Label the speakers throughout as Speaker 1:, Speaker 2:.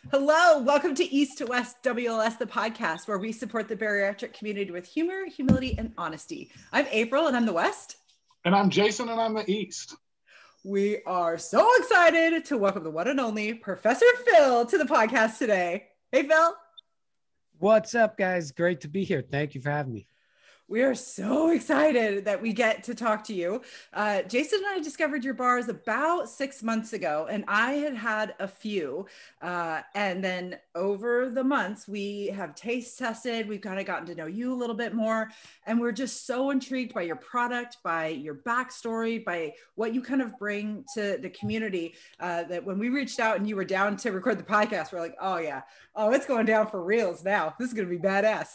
Speaker 1: Hello, welcome to East to West WLS, the podcast where we support the bariatric community with humor, humility, and honesty. I'm April and I'm the West.
Speaker 2: And I'm Jason and I'm the East.
Speaker 1: We are so excited to welcome the one and only Professor Phil to the podcast today. Hey, Phil.
Speaker 3: What's up, guys? Great to be here. Thank you for having me.
Speaker 1: We are so excited that we get to talk to you. Jason and I discovered your bars about 6 months ago, and I had had a few. And then over the months, we have taste tested. We've kind of gotten to know you a little bit more. And we're just so intrigued by your product, by your backstory, by what you kind of bring to the community, that when we reached out and you were down to record the podcast, we're like, oh yeah, oh, it's going down for reals now. This is going to be badass.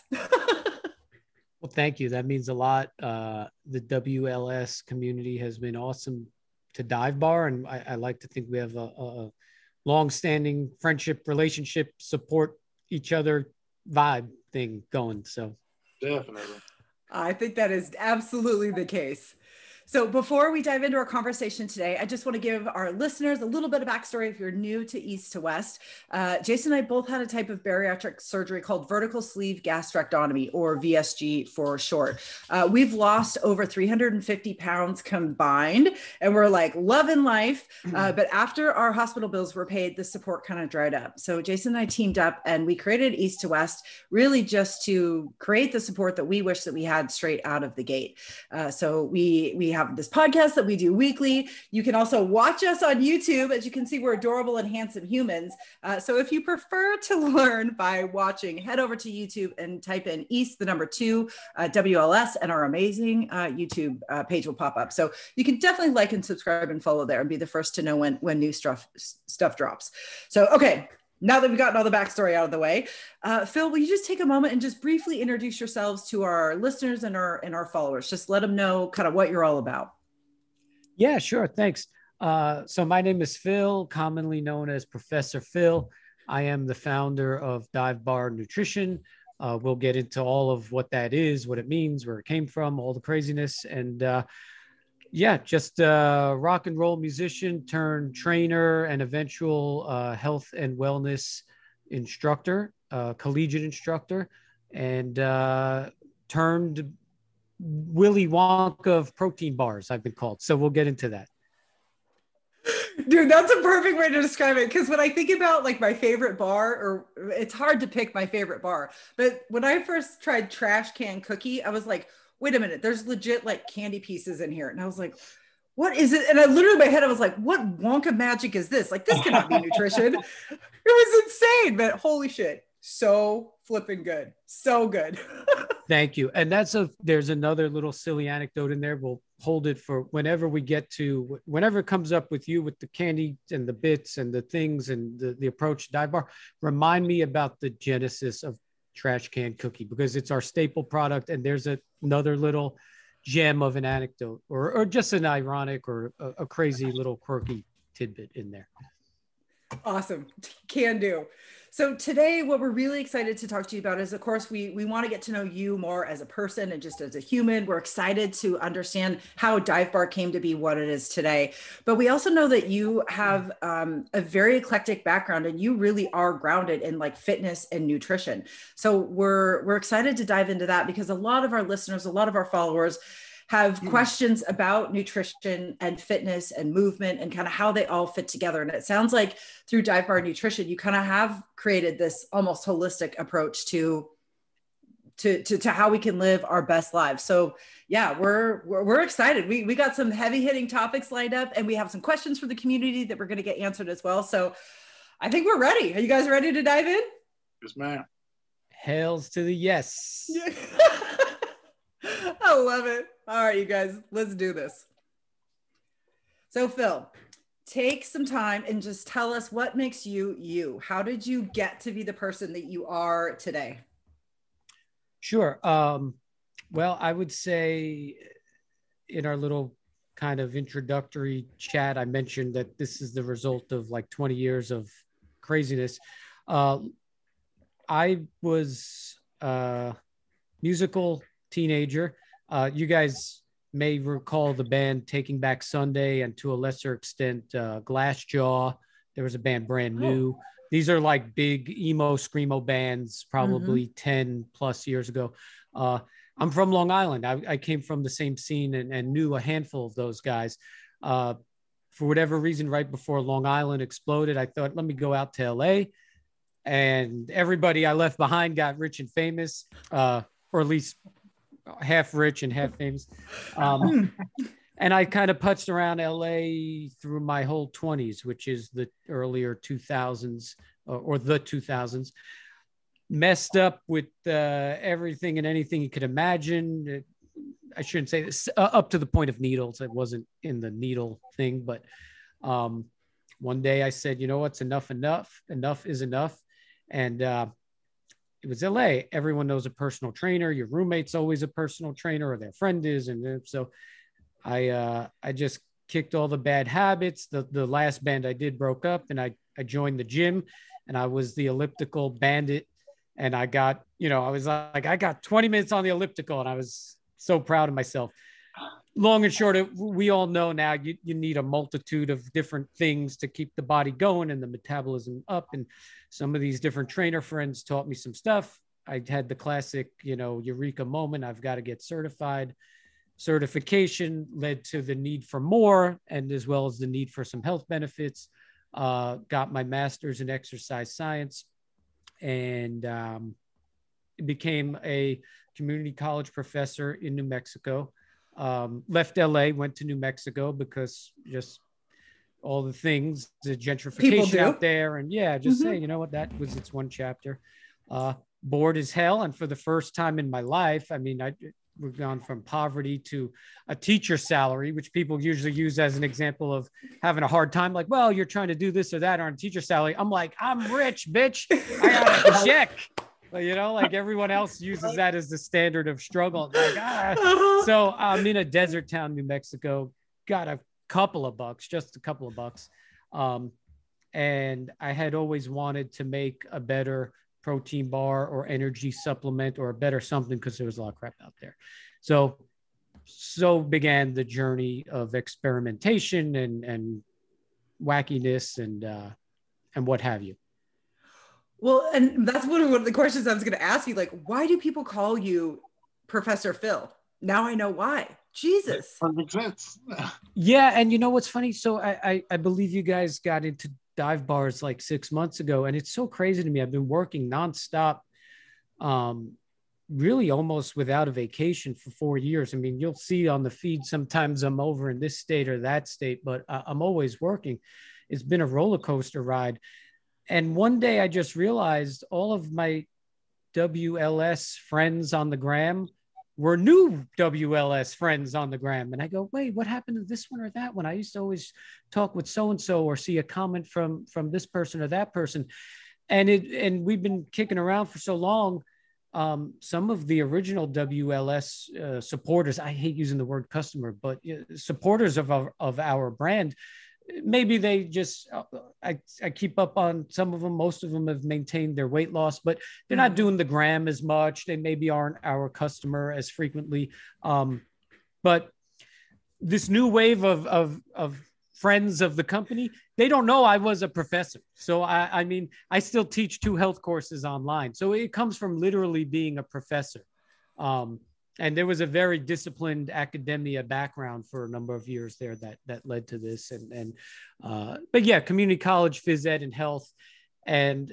Speaker 3: Well, thank you. That means a lot. The WLS community has been awesome to Dive Bar, and I like to think we have a long-standing friendship, relationship, support each other vibe thing going. So
Speaker 2: definitely,
Speaker 1: I think that is absolutely the case. So before we dive into our conversation today, I just want to give our listeners a little bit of backstory if you're new to East to West. Jason and I both had a type of bariatric surgery called vertical sleeve gastrectomy, or VSG for short. We've lost over 350 pounds combined, and we're like loving life. But after our hospital bills were paid, the support kind of dried up. So Jason and I teamed up and we created East to West, really just to create the support that we wish that we had straight out of the gate. So we have this podcast that we do weekly. You can also watch us on YouTube. As you can see, we're adorable and handsome humans. So if you prefer to learn by watching, head over to YouTube and type in East, the number 2, WLS, and our amazing YouTube page will pop up. So you can definitely like and subscribe and follow there and be the first to know when new stuff drops. So, okay. Now that we've gotten all the backstory out of the way, Phil, will you just take a moment and just briefly introduce yourselves to our listeners and our followers? Just let them know kind of what you're all about.
Speaker 3: Yeah, sure. Thanks. So my name is Phil, commonly known as Professor Phil. I am the founder of Dive Bar Nutrition. We'll get into all of what that is, what it means, where it came from, all the craziness. And yeah, just a rock and roll musician turned trainer and eventual health and wellness instructor, collegiate instructor, and turned Willy Wonka of protein bars, I've been called. So we'll get into that.
Speaker 1: Dude, that's a perfect way to describe it. Because when I think about like my favorite bar, or it's hard to pick my favorite bar, but when I first tried Trash Can Cookie, I was like, wait a minute, there's legit like candy pieces in here. And I was like, what is it? And I literally in my head, I was like, what Wonka magic is this? Like, this cannot be nutrition. It was insane, but holy shit. So flipping good. So good.
Speaker 3: Thank you. And there's another little silly anecdote in there. We'll hold it for whenever it comes up with you with the candy and the bits and the things and the approach to Dive Bar. Remind me about the genesis of Trash Can Cookie, because it's our staple product, and there's another little gem of an anecdote or just an ironic or a crazy little quirky tidbit in there.
Speaker 1: Awesome. Can do. So today, what we're really excited to talk to you about is, of course, we want to get to know you more as a person and just as a human. We're excited to understand how Dive Bar came to be what it is today. But we also know that you have a very eclectic background, and you really are grounded in like fitness and nutrition. So we're excited to dive into that, because a lot of our listeners, a lot of our followers have questions about nutrition and fitness and movement and kind of how they all fit together. And it sounds like through Dive Bar Nutrition, you kind of have created this almost holistic approach to how we can live our best lives. So yeah, we're excited. We got some heavy hitting topics lined up, and we have some questions for the community that we're going to get answered as well. So I think we're ready. Are you guys ready to dive in?
Speaker 2: Yes, ma'am.
Speaker 3: Hails to the yes.
Speaker 1: Yeah. I love it. All right, you guys, let's do this. So Phil, take some time and just tell us what makes you you. How did you get to be the person that you are today?
Speaker 3: Sure. Well, I would say in our little kind of introductory chat, I mentioned that this is the result of like 20 years of craziness. I was a musical teenager. You guys may recall the band Taking Back Sunday, and to a lesser extent, Glassjaw There was a band Brand New. These are like big emo screamo bands, probably 10 plus years ago. I'm from Long Island. I came from the same scene and knew a handful of those guys. For whatever reason, right before Long Island exploded, I thought, let me go out to LA. And everybody I left behind got rich and famous, or at least half rich and half famous. And I kind of putzed around LA through my whole 20s, which is the earlier 2000s or the 2000s. Messed up with everything and anything you could imagine. I shouldn't say this, up to the point of needles. I wasn't in the needle thing, but one day I said, you know what's enough is enough. And it was LA. Everyone knows a personal trainer. Your roommate's always a personal trainer, or their friend is. And so I just kicked all the bad habits. The last band I did broke up, and I joined the gym, and I was the elliptical bandit. And I got, I was like, I got 20 minutes on the elliptical, and I was so proud of myself. Long and short, we all know now you need a multitude of different things to keep the body going and the metabolism up. And some of these different trainer friends taught me some stuff. I had the classic, eureka moment. I've got to get certified. Certification led to the need for more, and as well as the need for some health benefits. Got my master's in exercise science, and became a community college professor in New Mexico. Left LA, went to New Mexico because just all the things, the gentrification out there. And say, you know what, that was its one chapter. Bored as hell. And for the first time in my life, I mean, we've gone from poverty to a teacher salary, which people usually use as an example of having a hard time. Like, well, you're trying to do this or that on a teacher salary. I'm like, I'm rich, bitch. I got a check. Like everyone else uses that as the standard of struggle. Like, So I'm in a desert town, New Mexico, got a couple of bucks, just a couple of bucks. And I had always wanted to make a better protein bar or energy supplement or a better something, because there was a lot of crap out there. So began the journey of experimentation and wackiness and what have you.
Speaker 1: Well, and that's one of the questions I was going to ask you. Like, why do people call you Professor Phil? Now I know why. Jesus.
Speaker 2: That makes sense.
Speaker 3: Yeah. And you know what's funny? So I believe you guys got into dive bars like 6 months ago. And it's so crazy to me. I've been working nonstop, really almost without a vacation for 4 years. I mean, you'll see on the feed, sometimes I'm over in this state or that state, but I'm always working. It's been a roller coaster ride. And one day I just realized all of my WLS friends on the gram were new WLS friends on the gram. And I go, wait, what happened to this one or that one? I used to always talk with so-and-so or see a comment from this person or that person. And we've been kicking around for so long. Some of the original WLS supporters, I hate using the word customer, but supporters of our brand, maybe they just, I keep up on some of them. Most of them have maintained their weight loss, but they're not doing the gram as much. They maybe aren't our customer as frequently. But this new wave of friends of the company, they don't know I was a professor. So I mean, I still teach 2 health courses online. So it comes from literally being a professor. And there was a very disciplined academia background for a number of years there that led to this. But yeah, community college, phys ed and health. And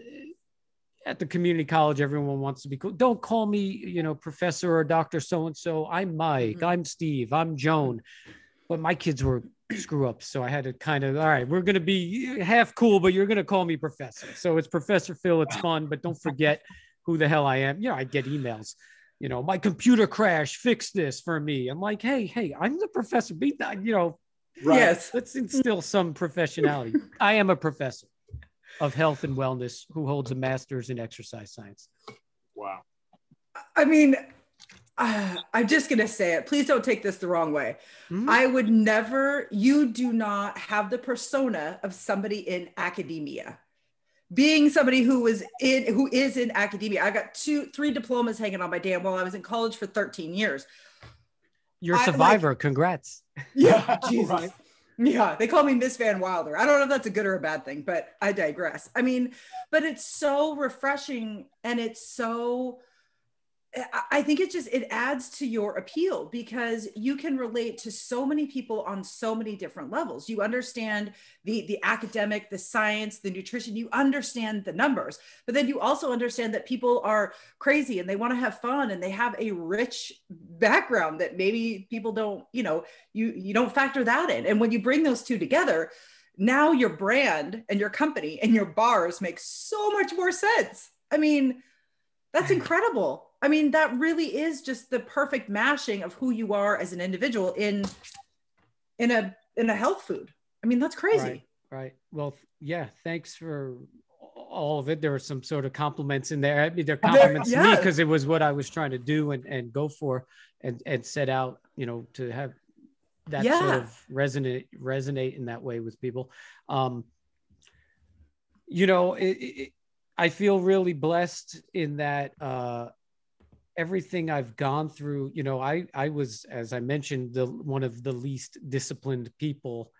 Speaker 3: at the community college, everyone wants to be cool. Don't call me, Professor or Dr. So-and-so. I'm Mike, I'm Steve, I'm Joan. But my kids were screw ups. So I had to kind of, all right, we're going to be half cool, but you're going to call me Professor. So it's Professor Phil. It's fun, but don't forget who the hell I am. I get emails. My computer crashed, fix this for me. I'm like, hey, I'm the professor. Be that,
Speaker 2: Right.
Speaker 1: Yes.
Speaker 3: Let's instill some professionality. I am a professor of health and wellness who holds a master's in exercise science.
Speaker 2: Wow.
Speaker 1: I mean, I'm just going to say it. Please don't take this the wrong way. I would never, you do not have the persona of somebody in academia. Being somebody who is in academia, I got 3 diplomas hanging on my damn wall. I was in college for 13 years.
Speaker 3: You're a survivor. Congrats.
Speaker 1: Yeah, Jesus.
Speaker 2: Right.
Speaker 1: Yeah, they call me Miss Van Wilder. I don't know if that's a good or a bad thing, but I digress. I mean, but it's so refreshing, and it's so, I think it adds to your appeal because you can relate to so many people on so many different levels. You understand the academic, the science, the nutrition, you understand the numbers, but then you also understand that people are crazy and they want to have fun and they have a rich background that maybe people don't, you don't factor that in. And when you bring those two together, now your brand and your company and your bars make so much more sense. I mean, that's incredible. I mean, that really is just the perfect mashing of who you are as an individual in a health food. I mean, that's crazy.
Speaker 3: Right. Well, yeah, thanks for all of it. There were some sort of compliments in there. I mean, they're compliments to me because it was what I was trying to do and go for and set out, to have that sort of resonate in that way with people. I feel really blessed in that everything I've gone through, I was, as I mentioned, one of the least disciplined people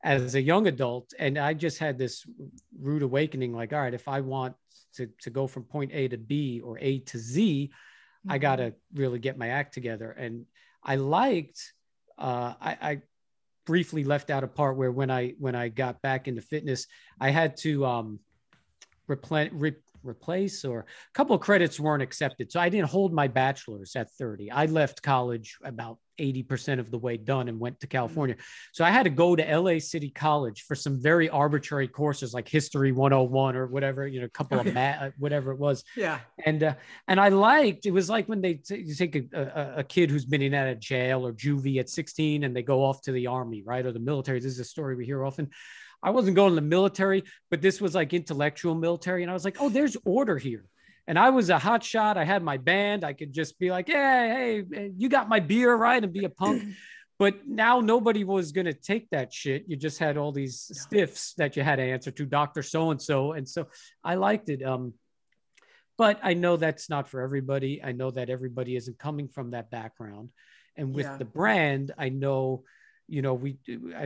Speaker 3: as a young adult. And I just had this rude awakening, like, all right, if I want to go from point A to B or A to Z, I got to really get my act together. And I liked, I briefly left out a part where when I got back into fitness, I had to replace, or a couple of credits weren't accepted. So I didn't hold my bachelor's at 30. I left college about 80% of the way done and went to California. So I had to go to LA City College for some very arbitrary courses like History 101 or whatever, a couple of whatever it was.
Speaker 1: Yeah.
Speaker 3: And I liked, it was like when you take a kid who's been in out of jail or juvie at 16 and they go off to the army, right? Or the military. This is a story we hear often. I wasn't going to the military, but this was like intellectual military. And I was like, oh, there's order here. And I was a hot shot. I had my band. I could just be like, hey, you got my beer, right? And be a punk. But now nobody was going to take that shit. You just had all these stiffs that you had to answer to, Dr. So-and-so. And so I liked it. But I know that's not for everybody. I know that everybody isn't coming from that background. And with the brand, I know, I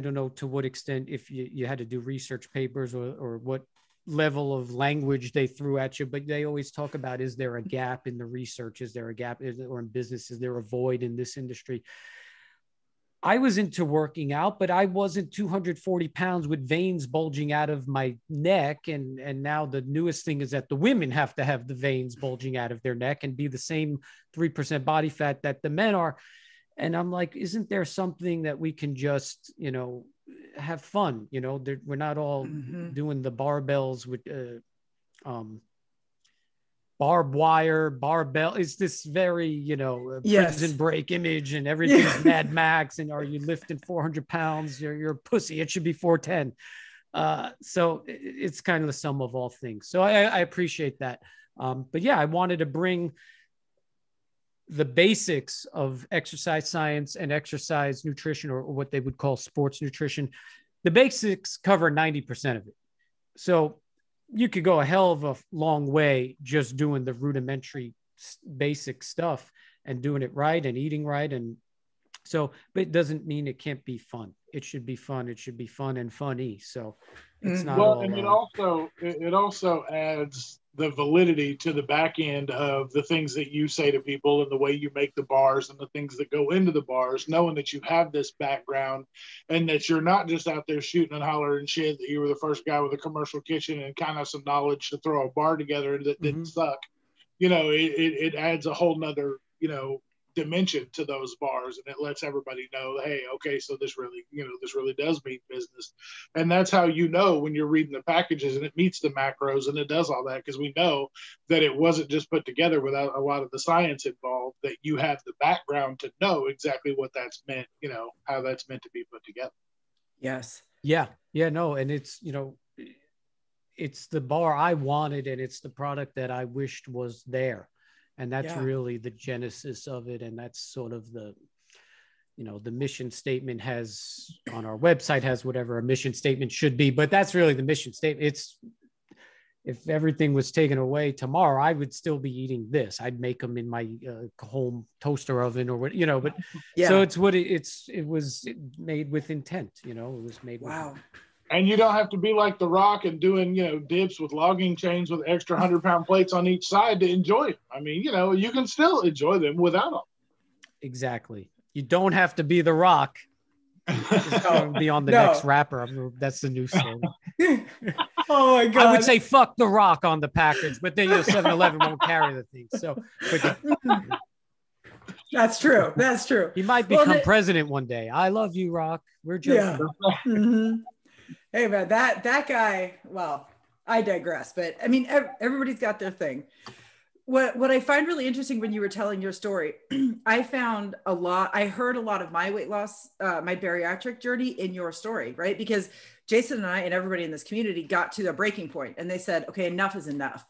Speaker 3: don't know to what extent, if you had to do research papers or what level of language they threw at you, but they always talk about, is there a gap in the research? Is there a gap or in business? Is there a void in this industry? I was into working out, but I wasn't 240 pounds with veins bulging out of my neck. And now the newest thing is that the women have to have the veins bulging out of their neck and be the same 3% body fat that the men are. And I'm like, isn't there something that we can just, have fun? We're not all doing the barbells with barbed wire, barbell. It's this very, prison break image and everything's Mad Max. And are you lifting 400 pounds? You're a pussy. It should be 410. So it's kind of the sum of all things. So I appreciate that. But yeah, I wanted to bring the basics of exercise science and exercise nutrition, or what they would call sports nutrition. The basics cover 90% of it. So you could go a hell of a long way just doing the rudimentary basic stuff and doing it right and eating right. And so, but it doesn't mean it can't be fun. It should be fun. It should be fun and funny. So it's not all,
Speaker 2: and it also adds the validity to the back end of the things that you say to people and the way you make the bars and the things that go into the bars, knowing that you have this background and that you're not just out there shooting and hollering and shit, that you were the first guy with a commercial kitchen and kind of some knowledge to throw a bar together that didn't suck. It adds a whole nother, dimension to those bars, and it lets everybody know, hey, okay, so this really does mean business. And that's how when you're reading the packages and it meets the macros and it does all that, because we know that it wasn't just put together without a lot of the science involved, that you have the background to know exactly what that's meant, how that's meant to be put together.
Speaker 1: Yes.
Speaker 3: No, and it's it's the bar I wanted, and it's the product that I wished was there. And that's really the genesis of it. And that's sort of the mission statement on our website has whatever a mission statement should be, but that's really the mission statement. if everything was taken away tomorrow, I would still be eating this. I'd make them in my home toaster oven or what, you know, but so it's what it was made with intent, you know, it was made with intent.
Speaker 2: And you don't have to be like The Rock and doing, you know, dips with logging chains with extra 100-pound plates on each side to enjoy it. I mean, you know, you can still enjoy them without them.
Speaker 3: Exactly. You don't have to be The Rock. It's going to be on the next rapper. That's the new slogan.
Speaker 1: Oh my God.
Speaker 3: I would say fuck The Rock on the package, but then 7-Eleven won't carry the thing. So
Speaker 1: that's true. That's true.
Speaker 3: He might become president one day. I love you, Rock. We're joking.
Speaker 1: Yeah. Hey man, that guy, well, I digress, but I mean, everybody's got their thing. What I find really interesting when you were telling your story, I heard a lot of my weight loss, my bariatric journey in your story, right? Because Jason and I and everybody in this community got to their breaking point and they said, okay, enough is enough.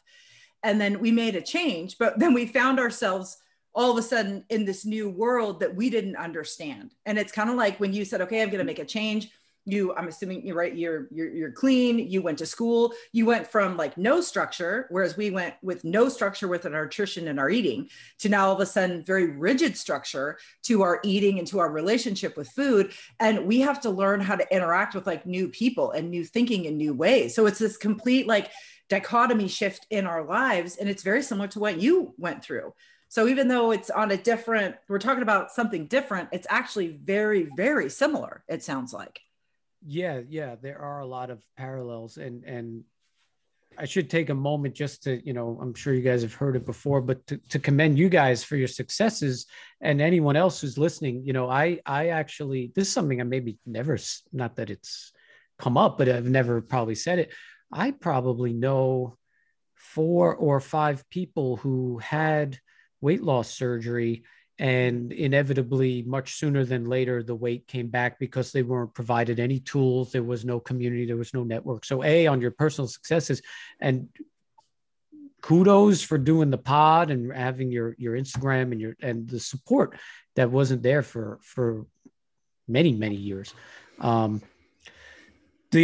Speaker 1: And then we made a change, but then we found ourselves all of a sudden in this new world that we didn't understand. And it's kind of like when you said, okay, I'm going to make a change. I'm assuming you're right. You're clean. You went to school. You went from like no structure, whereas we went with no structure with our nutrition and our eating, to now all of a sudden very rigid structure to our eating and to our relationship with food. And we have to learn how to interact with like new people and new thinking in new ways. So it's this complete like dichotomy shift in our lives. And it's very similar to what you went through. So even though it's on a different, we're talking about something different, it's actually very, very similar, it sounds like.
Speaker 3: Yeah, there are a lot of parallels, and I should take a moment just to, you know, I'm sure you guys have heard it before, but to commend you guys for your successes, and anyone else who's listening. You know, I actually, this is something I maybe never, not that it's come up, but I've never probably said it. I probably know 4 or 5 people who had weight loss surgery, and inevitably much sooner than later, the weight came back because they weren't provided any tools. There was no community, there was no network. So on your personal successes, and kudos for doing the pod and having your Instagram and the support that wasn't there for many, many years. The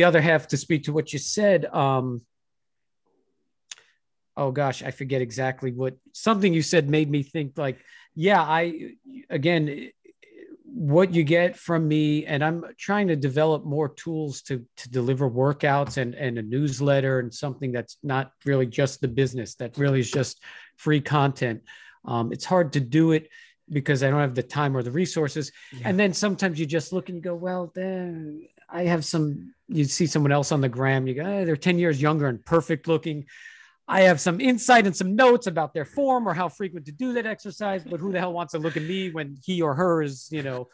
Speaker 3: other half, to speak to what you said, oh gosh, I forget exactly something you said made me think like, yeah, again, what you get from me, and I'm trying to develop more tools to deliver workouts and a newsletter and something that's not really just the business, that really is just free content. It's hard to do it because I don't have the time or the resources. Yeah. And then sometimes you just look and you go, well, then you see someone else on the gram, you go, they're 10 years younger and perfect looking. I have some insight and some notes about their form or how frequent to do that exercise, but who the hell wants to look at me when he or her is, you know,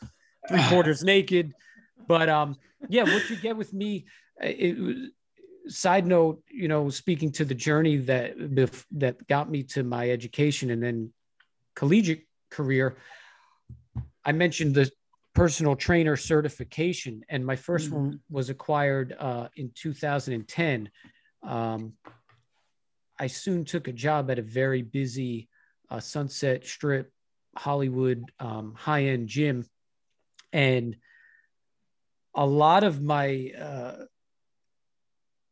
Speaker 3: 3/4 naked? But yeah, what you get with me, side note, you know, speaking to the journey that got me to my education and then collegiate career, I mentioned the personal trainer certification, and my first one was acquired in 2010. I soon took a job at a very busy Sunset Strip, Hollywood, high-end gym. And a lot of my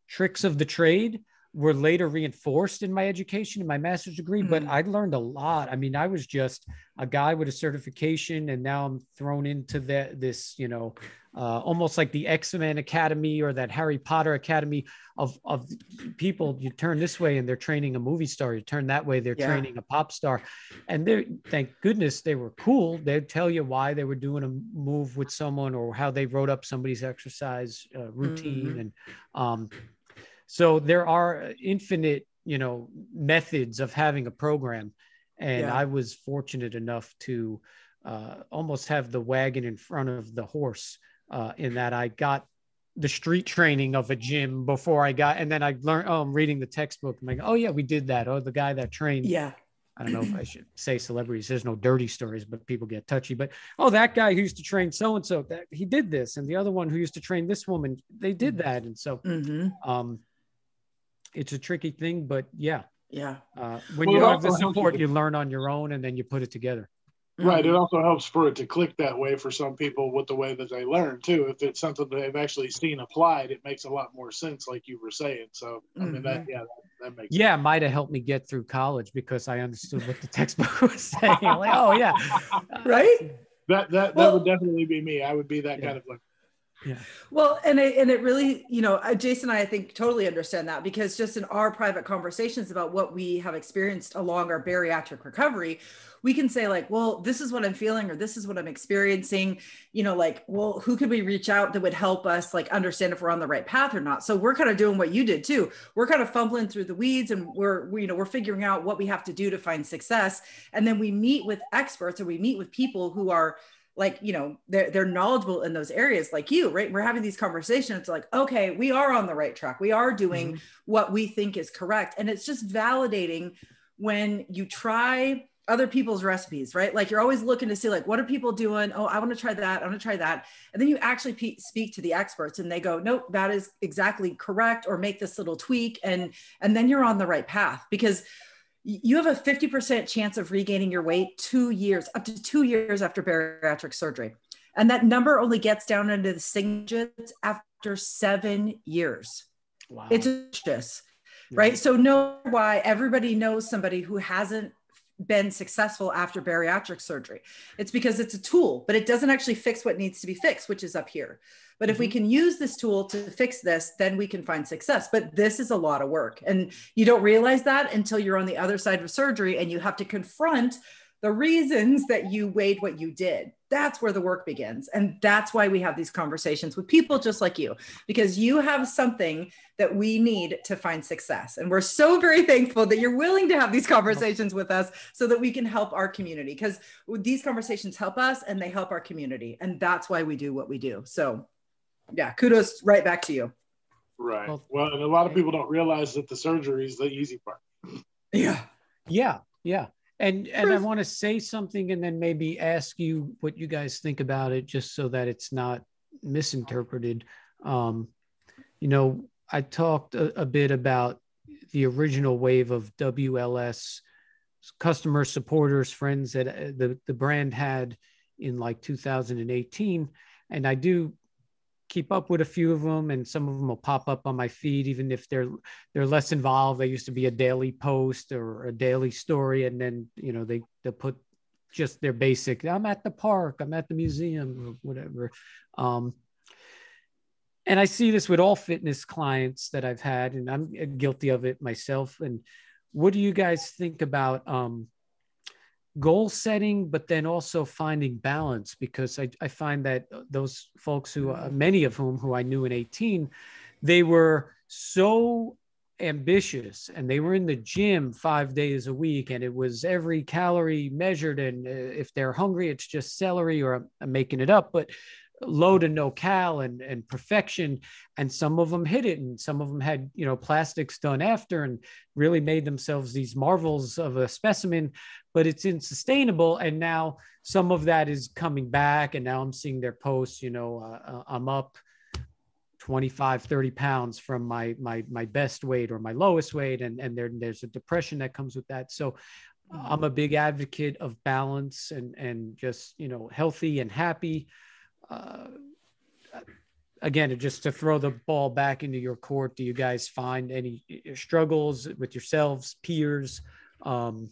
Speaker 3: tricks of the trade were later reinforced in my education, in my master's degree, but I learned a lot. I mean, I was just a guy with a certification, and now I'm thrown into this, you know, almost like the X-Men Academy or that Harry Potter Academy of people. You turn this way and they're training a movie star. You turn that way, they're training a pop star. And thank goodness they were cool. They'd tell you why they were doing a move with someone or how they wrote up somebody's exercise routine. And so there are infinite, you know, methods of having a program. And I was fortunate enough to almost have the wagon in front of the horse, in that I got the street training of a gym before I got, and then I learned, I'm reading the textbook. I'm like, oh yeah, we did that. Oh, the guy that trained. Yeah. I don't know if I should say celebrities. There's no dirty stories, but people get touchy. But, oh, that guy who used to train so-and-so, that he did this. And the other one who used to train this woman, they did that. And so it's a tricky thing, but yeah. When you don't have the support, you learn on your own and then you put it together.
Speaker 2: Right. It also helps for it to click that way for some people with the way that they learn too. If it's something that they've actually seen applied, it makes a lot more sense, like you were saying. So, I mean, that makes
Speaker 3: sense. It might have helped me get through college because I understood what the textbook was saying. Like, oh yeah.
Speaker 1: Right.
Speaker 2: That would definitely be me. I would be that kind of like.
Speaker 1: Yeah. Well, and it really, Jason and I think totally understand that, because just in our private conversations about what we have experienced along our bariatric recovery, we can say like, well, this is what I'm feeling, or this is what I'm experiencing, like, well, who could we reach out that would help us like understand if we're on the right path or not? So we're kind of doing what you did too. We're kind of fumbling through the weeds, and we're figuring out what we have to do to find success. And then we meet with experts, or we meet with people who are like, they're knowledgeable in those areas like you, right? We're having these conversations. It's like, okay, we are on the right track. We are doing what we think is correct. And it's just validating when you try other people's recipes, right? Like you're always looking to see like, what are people doing? Oh, I want to try that. I want to try that. And then you actually speak to the experts and they go, nope, that is exactly correct. Or make this little tweak. And then you're on the right path, because you have a 50% chance of regaining your weight up to 2 years after bariatric surgery. And that number only gets down into the single digits after 7 years. Wow. It's just, right? So know why everybody knows somebody who hasn't been successful after bariatric surgery. It's because it's a tool, but it doesn't actually fix what needs to be fixed, which is up here. But if we can use this tool to fix this, then we can find success. But this is a lot of work. And you don't realize that until you're on the other side of surgery and you have to confront the reasons that you weighed what you did. That's where the work begins. And that's why we have these conversations with people just like you, because you have something that we need to find success. And we're so very thankful that you're willing to have these conversations with us so that we can help our community, because these conversations help us and they help our community. And that's why we do what we do. So yeah, kudos right back to you.
Speaker 2: Right. Well, and a lot of people don't realize that the surgery is the easy part.
Speaker 1: Yeah.
Speaker 3: Yeah. Yeah. And I want to say something and then maybe ask you what you guys think about it, just so that it's not misinterpreted. I talked a bit about the original wave of WLS customers, supporters, friends that the brand had in like 2018. And I do keep up with a few of them, and some of them will pop up on my feed, even if they're less involved. They used to be a daily post or a daily story, and then they put just their basic, I'm at the park, I'm at the museum, or whatever. And I see this with all fitness clients that I've had, and I'm guilty of it myself. And what do you guys think about goal setting, but then also finding balance? Because I find that those folks who, many of whom I knew in 18, they were so ambitious and they were in the gym 5 days a week, and it was every calorie measured. And if they're hungry, it's just celery, or I'm making it up, but low to no cal and perfection. And some of them hit it, and some of them had, plastics done after and really made themselves these marvels of a specimen, but it's unsustainable. And now some of that is coming back. And now I'm seeing their posts, I'm up 25, 30 pounds from my best weight or my lowest weight. And there's a depression that comes with that. So I'm a big advocate of balance and just, healthy and happy. Again, just to throw the ball back into your court, do you guys find any struggles with yourselves, peers? Do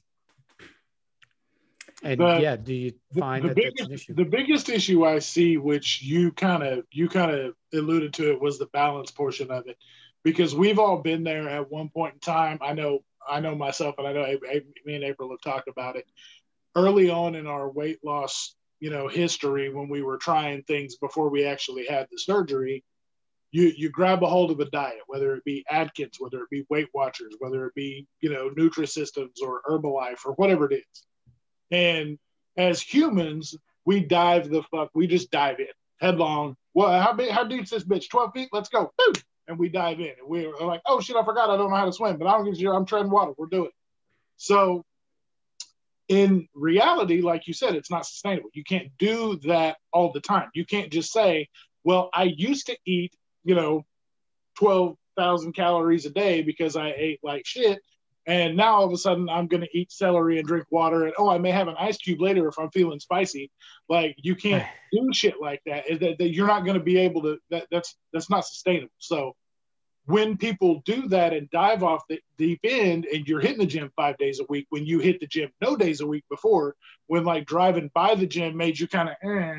Speaker 3: you find that's an issue?
Speaker 2: The biggest issue I see, which you kind of alluded to it, was the balance portion of it, because we've all been there at one point in time. I know myself, and I know me and April have talked about it early on in our weight loss history, when we were trying things before we actually had the surgery. You grab a hold of a diet, whether it be Atkins, whether it be Weight Watchers, whether it be, Nutrisystems or Herbalife or whatever it is. And as humans, we just dive in headlong. Well, how deep's this bitch? 12 feet? Let's go. Boom. And we dive in. And we're like, oh shit, I forgot I don't know how to swim, but I don't give a shit. I'm treading water. We're doing it. So in reality, like you said, it's not sustainable. You can't do that all the time. You can't just say, well, I used to eat, 12,000 calories a day because I ate like shit, And now all of a sudden I'm going to eat celery and drink water. And, oh, I may have an ice cube later if I'm feeling spicy. Like, you can't do shit like that. That you're not going to be able to, that's not sustainable. So when people do that and dive off the deep end, and you're hitting the gym 5 days a week when you hit the gym no days a week before, when like driving by the gym made you kind of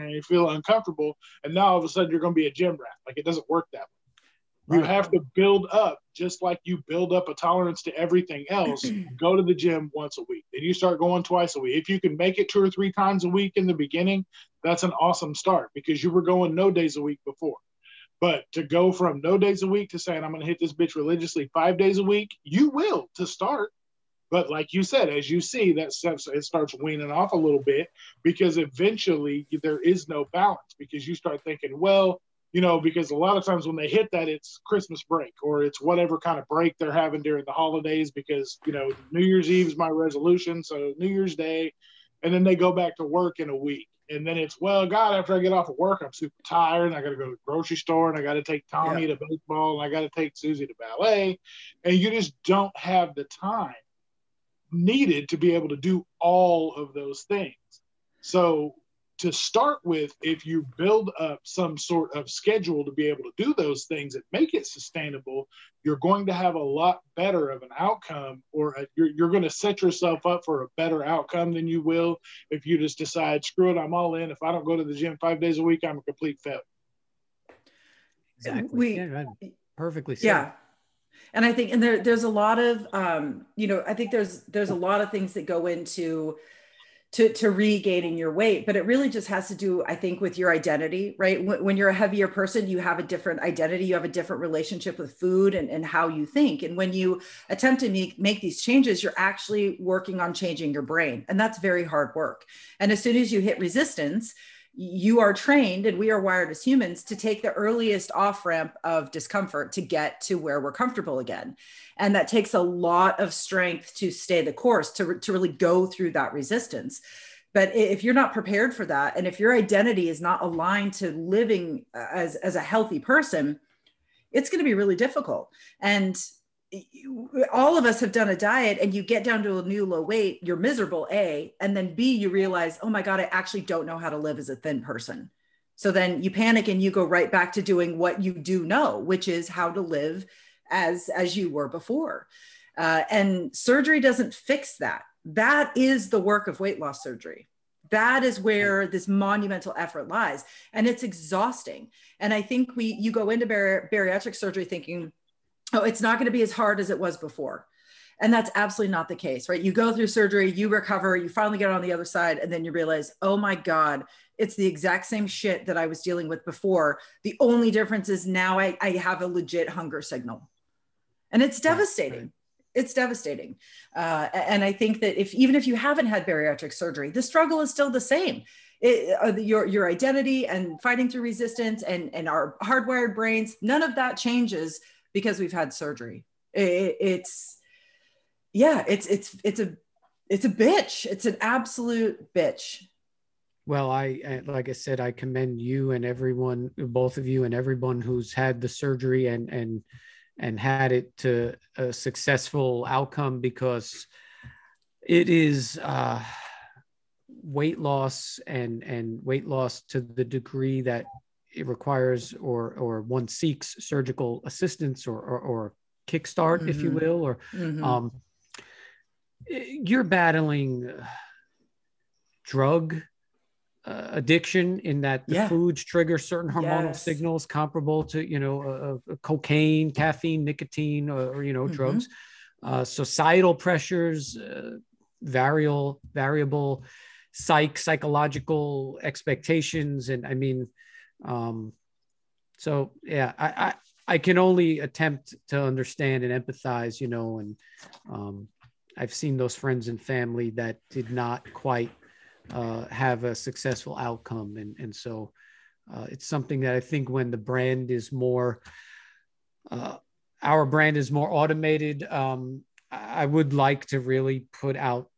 Speaker 2: you feel uncomfortable, and now all of a sudden you're going to be a gym rat. Like, it doesn't work that way. You have to build up, just like you build up a tolerance to everything else. Go to the gym once a week. Then you start going twice a week. If you can make it 2 or 3 times a week in the beginning, that's an awesome start, because you were going no days a week before. But to go from no days a week to saying, I'm going to hit this bitch religiously 5 days a week, you will to start. But like you said, as you see, that it starts weaning off a little bit, because eventually there is no balance, because you start thinking, well, because a lot of times when they hit that, it's Christmas break, or it's whatever kind of break they're having during the holidays, because, New Year's Eve is my resolution. So New Year's Day, and then they go back to work in a week. And then it's, well, God, after I get off of work, I'm super tired, and I got to go to the grocery store, and I got to take Tommy to baseball, and I got to take Susie to ballet. And you just don't have the time needed to be able to do all of those things. So to start with, if you build up some sort of schedule to be able to do those things and make it sustainable, you're going to have a lot better of an outcome, or you're going to set yourself up for a better outcome than you will if you just decide, screw it, I'm all in. If I don't go to the gym 5 days a week, I'm a complete failure.
Speaker 3: Exactly. Perfectly said.
Speaker 1: Yeah. And I think, and there's a lot of, I think there's a lot of things that go into to regaining your weight, but it really just has to do, I think, with your identity, right? When you're a heavier person, you have a different identity, you have a different relationship with food and how you think. And when you attempt to make these changes, you're actually working on changing your brain. And that's very hard work. And as soon as you hit resistance, you are trained, and we are wired as humans to take the earliest off ramp of discomfort to get to where we're comfortable again. And that takes a lot of strength to stay the course, to really go through that resistance. But if you're not prepared for that, and if your identity is not aligned to living as a healthy person, it's going to be really difficult. And all of us have done a diet, and you get down to a new low weight, you're miserable, A, and then B, you realize, oh my God, I actually don't know how to live as a thin person. So then you panic and you go right back to doing what you do know, which is how to live as you were before. And surgery doesn't fix that. That is the work of weight loss surgery. That is where this monumental effort lies. And it's exhausting. And I think you go into bariatric surgery thinking, oh, it's not going to be as hard as it was before. And that's absolutely not the case, right? You go through surgery, you recover, you finally get on the other side, and then you realize, oh my God, it's the exact same shit that I was dealing with before. The only difference is now I have a legit hunger signal. And it's devastating. Right. It's devastating. And I think that even if you haven't had bariatric surgery, the struggle is still the same. Your identity and fighting through resistance and our hardwired brains, none of that changes because we've had surgery. It's a bitch. It's an absolute bitch.
Speaker 3: Well, like I said, I commend you and everyone, both of you and everyone who's had the surgery and had it to a successful outcome, because it is weight loss and weight loss to the degree that it requires or one seeks surgical assistance or kickstart, mm-hmm. if you will, or mm-hmm. You're battling drug addiction in that the foods trigger certain hormonal signals comparable to, cocaine, caffeine, nicotine, or mm-hmm. drugs, societal pressures, variable psychological expectations. And I mean, I can only attempt to understand and empathize, and I've seen those friends and family that did not quite have a successful outcome. And so it's something that I think when the brand is more, our brand is more automated, I would like to really put out,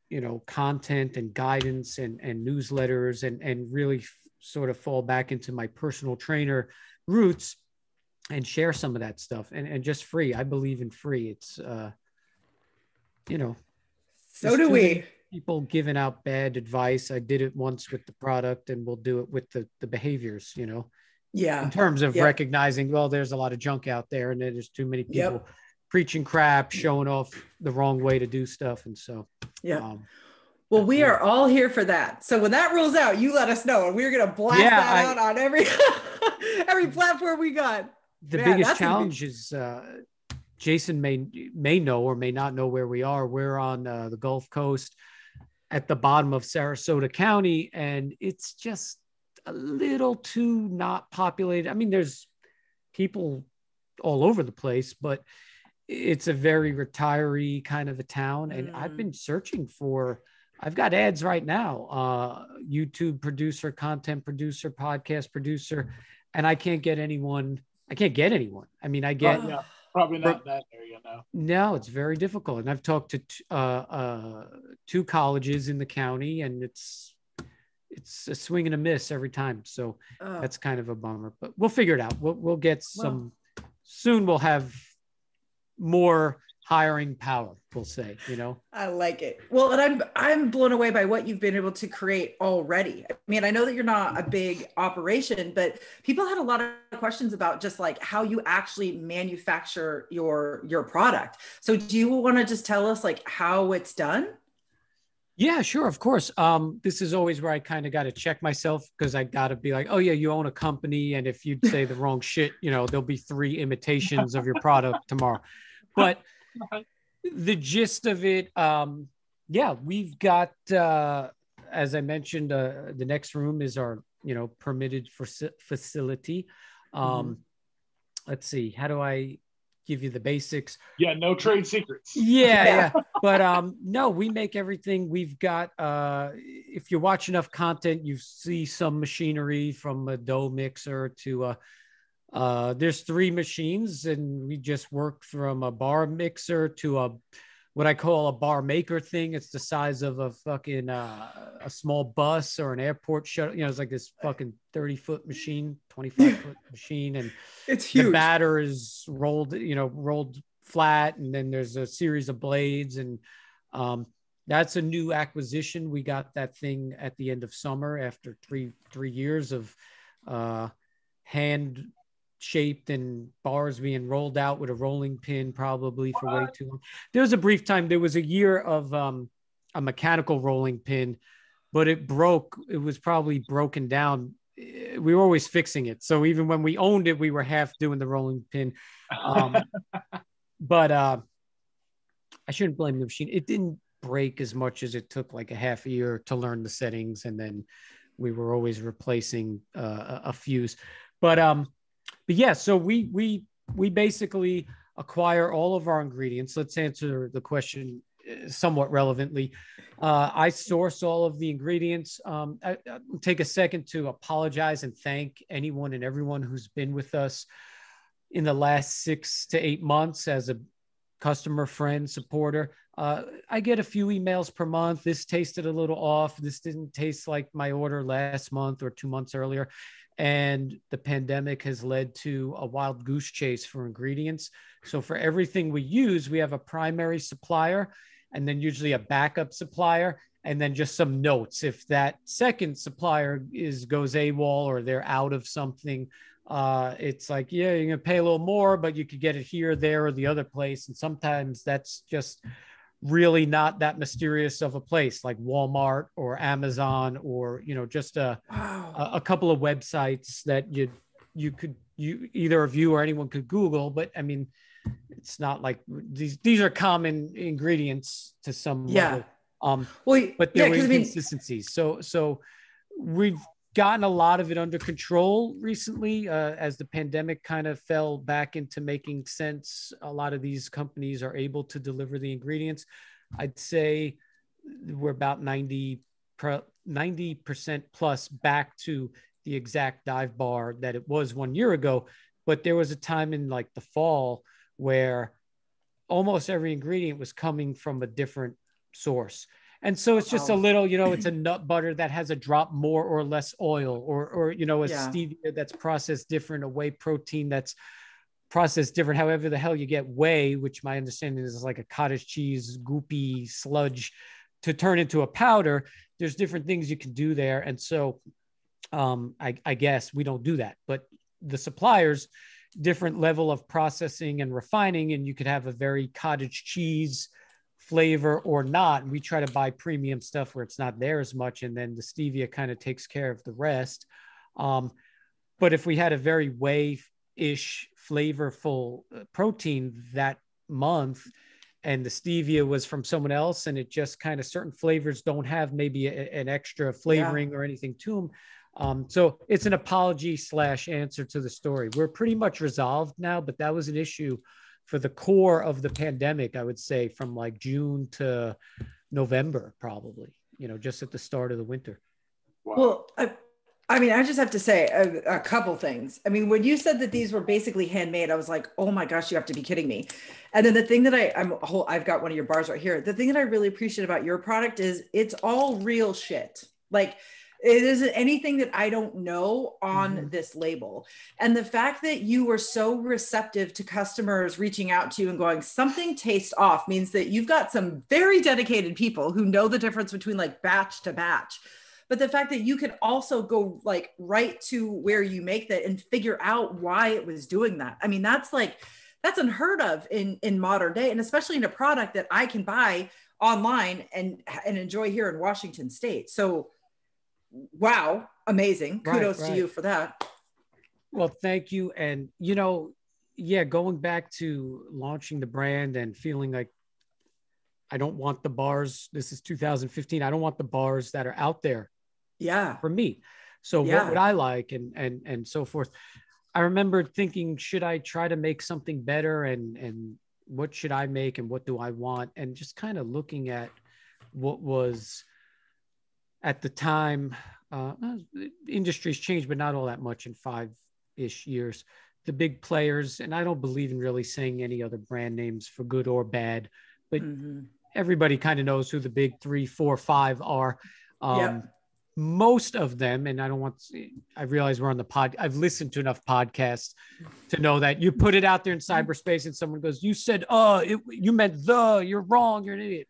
Speaker 3: content and guidance and newsletters and really sort of fall back into my personal trainer roots and share some of that stuff and just free. I believe in free. you know,
Speaker 1: So do we.
Speaker 3: People giving out bad advice. I did it once with the product, and we'll do it with the behaviors, you know,
Speaker 1: Yeah.
Speaker 3: in terms of
Speaker 1: Yep.
Speaker 3: recognizing, well, there's a lot of junk out there, and there's too many people
Speaker 1: Yep.
Speaker 3: preaching crap, showing off the wrong way to do stuff. And so,
Speaker 1: yeah. Well, we are all here for that. So when that rolls out, you let us know, and we're going to blast that out on every platform we got.
Speaker 3: The biggest challenge is Jason may know or may not know where we are. We're on the Gulf Coast at the bottom of Sarasota County, and it's just a little too not populated. I mean, there's people all over the place, but it's a very retiree kind of a town. And I've been searching for, I've got ads right now, YouTube producer, content producer, podcast producer, and I can't get anyone. I mean, I get
Speaker 2: probably not in that area now.
Speaker 3: No, it's very difficult. And I've talked to 2 colleges in the county, and it's a swing and a miss every time. So that's kind of a bummer, but we'll figure it out. We'll get some soon. We'll have more hiring power, we'll say, you know.
Speaker 1: I like it. Well, and I'm blown away by what you've been able to create already. I mean, I know that you're not a big operation, but people had a lot of questions about just like how you actually manufacture your product. So do you want to just tell us like how it's done?
Speaker 3: Yeah, sure. Of course. This is always where I kind of got to check myself, because I got to be like, oh yeah, you own a company. And if you'd say the wrong shit, you know, there'll be 3 imitations of your product tomorrow. But the gist of it, we've got, as I mentioned, the next room is our, you know, permitted facility. Let's see, how do I give you the basics?
Speaker 2: Yeah, no trade secrets.
Speaker 3: Yeah. But no, we make everything. We've got, if you watch enough content, you see some machinery from a dough mixer to there's 3 machines, and we just work from a bar mixer to what I call a bar maker thing. It's the size of a fucking a small bus or an airport shuttle. You know, it's like this fucking 30-foot machine, 25-foot machine, and
Speaker 1: it's huge.
Speaker 3: The batter is rolled flat, and then there's a series of blades, and that's a new acquisition. We got that thing at the end of summer after three years of hand shaped and bars being rolled out with a rolling pin, probably for way too long. There was a brief time, there was a year of a mechanical rolling pin, but it broke. It was probably broken down. We were always fixing it. So even when we owned it, we were half doing the rolling pin. But I shouldn't blame the machine. It didn't break as much as it took like a half a year to learn the settings. And then we were always replacing a fuse. But yeah, so we basically acquire all of our ingredients. Let's answer the question somewhat relevantly. I source all of the ingredients. I take a second to apologize and thank anyone and everyone who's been with us in the last 6 to 8 months as a customer, friend, supporter. I get a few emails per month. This tasted a little off. This didn't taste like my order last month or 2 months earlier. And the pandemic has led to a wild goose chase for ingredients. So for everything we use, we have a primary supplier, and then usually a backup supplier, and then just some notes. If that second supplier goes AWOL or they're out of something, it's like, yeah, you're gonna pay a little more, but you could get it here, there, or the other place. And sometimes that's just really not that mysterious of a place, like Walmart or Amazon, or, you know, just a couple of websites that you either of you or anyone could Google. But I mean, it's not like these are common ingredients to some level. But there are inconsistencies. So we've gotten a lot of it under control recently, as the pandemic kind of fell back into making sense. A lot of these companies are able to deliver the ingredients. I'd say we're about 90% plus back to the exact dive bar that it was 1 year ago. But there was a time in like the fall where almost every ingredient was coming from a different source. And so it's just a little, you know, it's a nut butter that has a drop more or less oil, or you know, a stevia that's processed different, a whey protein that's processed different. However, the hell you get whey, which my understanding is like a cottage cheese, goopy sludge to turn into a powder. There's different things you can do there. And so I guess we don't do that, but the suppliers, different level of processing and refining, and you could have a very cottage cheese flavor or not. And we try to buy premium stuff where it's not there as much. And then the stevia kind of takes care of the rest. But if we had a very whey-ish flavorful protein that month, and the stevia was from someone else, and it just kind of certain flavors don't have maybe an extra flavoring or anything to them. So it's an apology / answer to the story. We're pretty much resolved now, but that was an issue for the core of the pandemic, I would say, from like June to November, probably, just at the start of the winter.
Speaker 2: Wow.
Speaker 1: Well, I mean, I just have to say a couple things. I mean, when you said that these were basically handmade, I was like, oh my gosh, you have to be kidding me. And then the thing that I've got one of your bars right here. The thing that I really appreciate about your product is it's all real shit. Like, it isn't anything that I don't know on this label. And the fact that you were so receptive to customers reaching out to you and going, something tastes off, means that you've got some very dedicated people who know the difference between like batch to batch. But the fact that you could also go like right to where you make that and figure out why it was doing that. I mean, that's unheard of in modern day, and especially in a product that I can buy online and enjoy here in Washington State. So, wow, amazing. Kudos to you for that.
Speaker 3: Well, thank you. And, going back to launching the brand and feeling like I don't want the bars. This is 2015. I don't want the bars that are out there. For me. So what would I like and so forth. I remember thinking, should I try to make something better, and what should I make and what do I want? And just kind of looking at what was at the time, industry's changed, but not all that much in 5-ish years. The big players, and I don't believe in really saying any other brand names for good or bad, but everybody kind of knows who the big 3, 4, 5 are. Most of them, and I realize we're on the pod. I've listened to enough podcasts to know that you put it out there in cyberspace and someone goes, you said, you meant you're wrong. You're an idiot.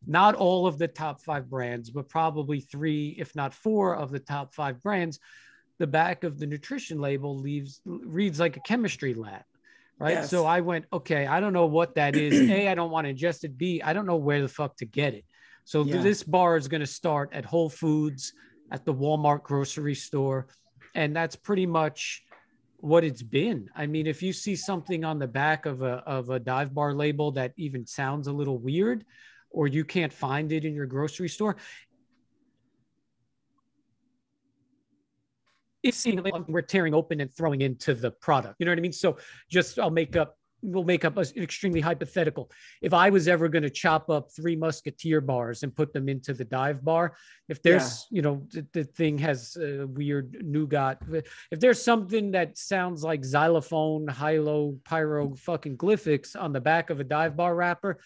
Speaker 3: Not all of the top 5 brands, but probably 3, if not 4 of the top 5 brands. The back of the nutrition label reads like a chemistry lab. Right. Yes. So I went, okay, I don't know what that is. A, I don't want to ingest it. B, I don't know where the fuck to get it. So this bar is going to start at Whole Foods, at the Walmart grocery store. And that's pretty much what it's been. I mean, if you see something on the back of a Dive Bar label that even sounds a little weird, or you can't find it in your grocery store, it's seeing we're tearing open and throwing into the product. You know what I mean? So we'll make up an extremely hypothetical. If I was ever going to chop up 3 Musketeer bars and put them into the Dive Bar, if there's, the thing has a weird nougat, if there's something that sounds like xylophone, hilo, pyro, fucking glyphics on the back of a Dive Bar wrapper,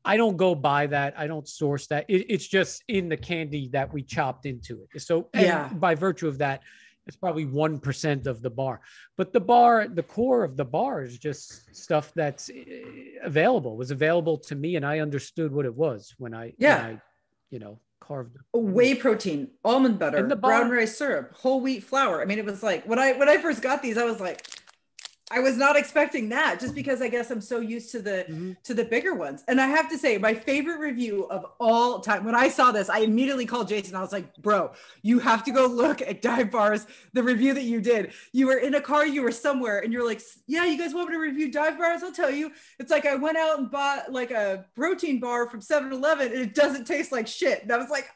Speaker 3: I don't go buy that. I don't source that. It's just in the candy that we chopped into it. So by virtue of that, it's probably 1% of the bar, but the core of the bar is just stuff that's was available to me. And I understood what it was when I carved
Speaker 1: whey protein, almond butter, brown rice syrup, whole wheat flour. I mean, it was like when I first got these, I was like, I was not expecting that, just because I guess I'm so used to the bigger ones. And I have to say, my favorite review of all time, when I saw this, I immediately called Jason. I was like, bro, you have to go look at Dive Bars, the review that you did. You were in a car, you were somewhere, and you're like, yeah, you guys want me to review Dive Bars? I'll tell you. It's like I went out and bought like a protein bar from 7-Eleven, and it doesn't taste like shit. And I was like,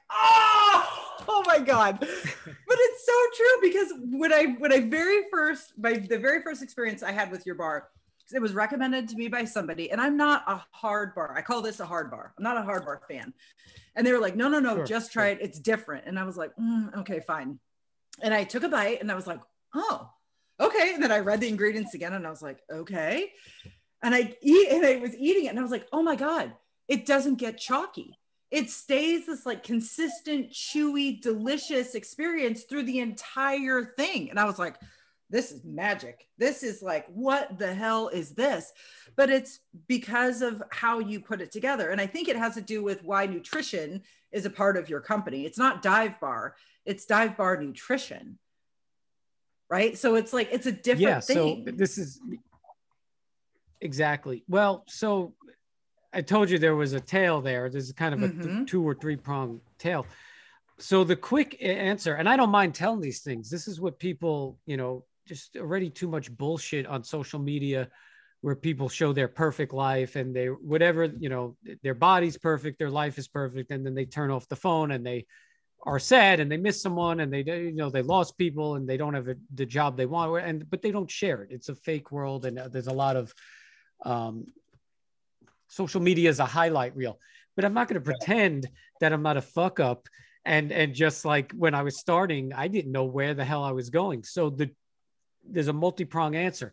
Speaker 1: oh my God. But it's so true, because the very first experience I had with your bar, it was recommended to me by somebody, and I'm not a hard bar. I call this a hard bar. I'm not a hard bar fan. And they were like, no, just try it. It's different. And I was like, okay, fine. And I took a bite and I was like, oh, okay. And then I read the ingredients again and I was like, okay. And I was eating it and I was like, oh my God, it doesn't get chalky. It stays this like consistent, chewy, delicious experience through the entire thing. And I was like, this is magic. This is like, what the hell is this? But it's because of how you put it together. And I think it has to do with why nutrition is a part of your company. It's not Dive Bar, it's Dive Bar Nutrition. Right. So it's like, it's a different thing.
Speaker 3: So this is exactly. Well, so I told you there was a tail there. There's kind of a 2 or 3 prong tail. So the quick answer, and I don't mind telling these things. This is what people, just already too much bullshit on social media where people show their perfect life and they, whatever, their body's perfect, their life is perfect. And then they turn off the phone and they are sad and they miss someone and they lost people and they don't have the job they want. But they don't share it. It's a fake world. And there's a lot of, social media is a highlight reel, but I'm not going to pretend that I'm not a fuck up. And just like when I was starting, I didn't know where the hell I was going. So there's a multi-prong answer.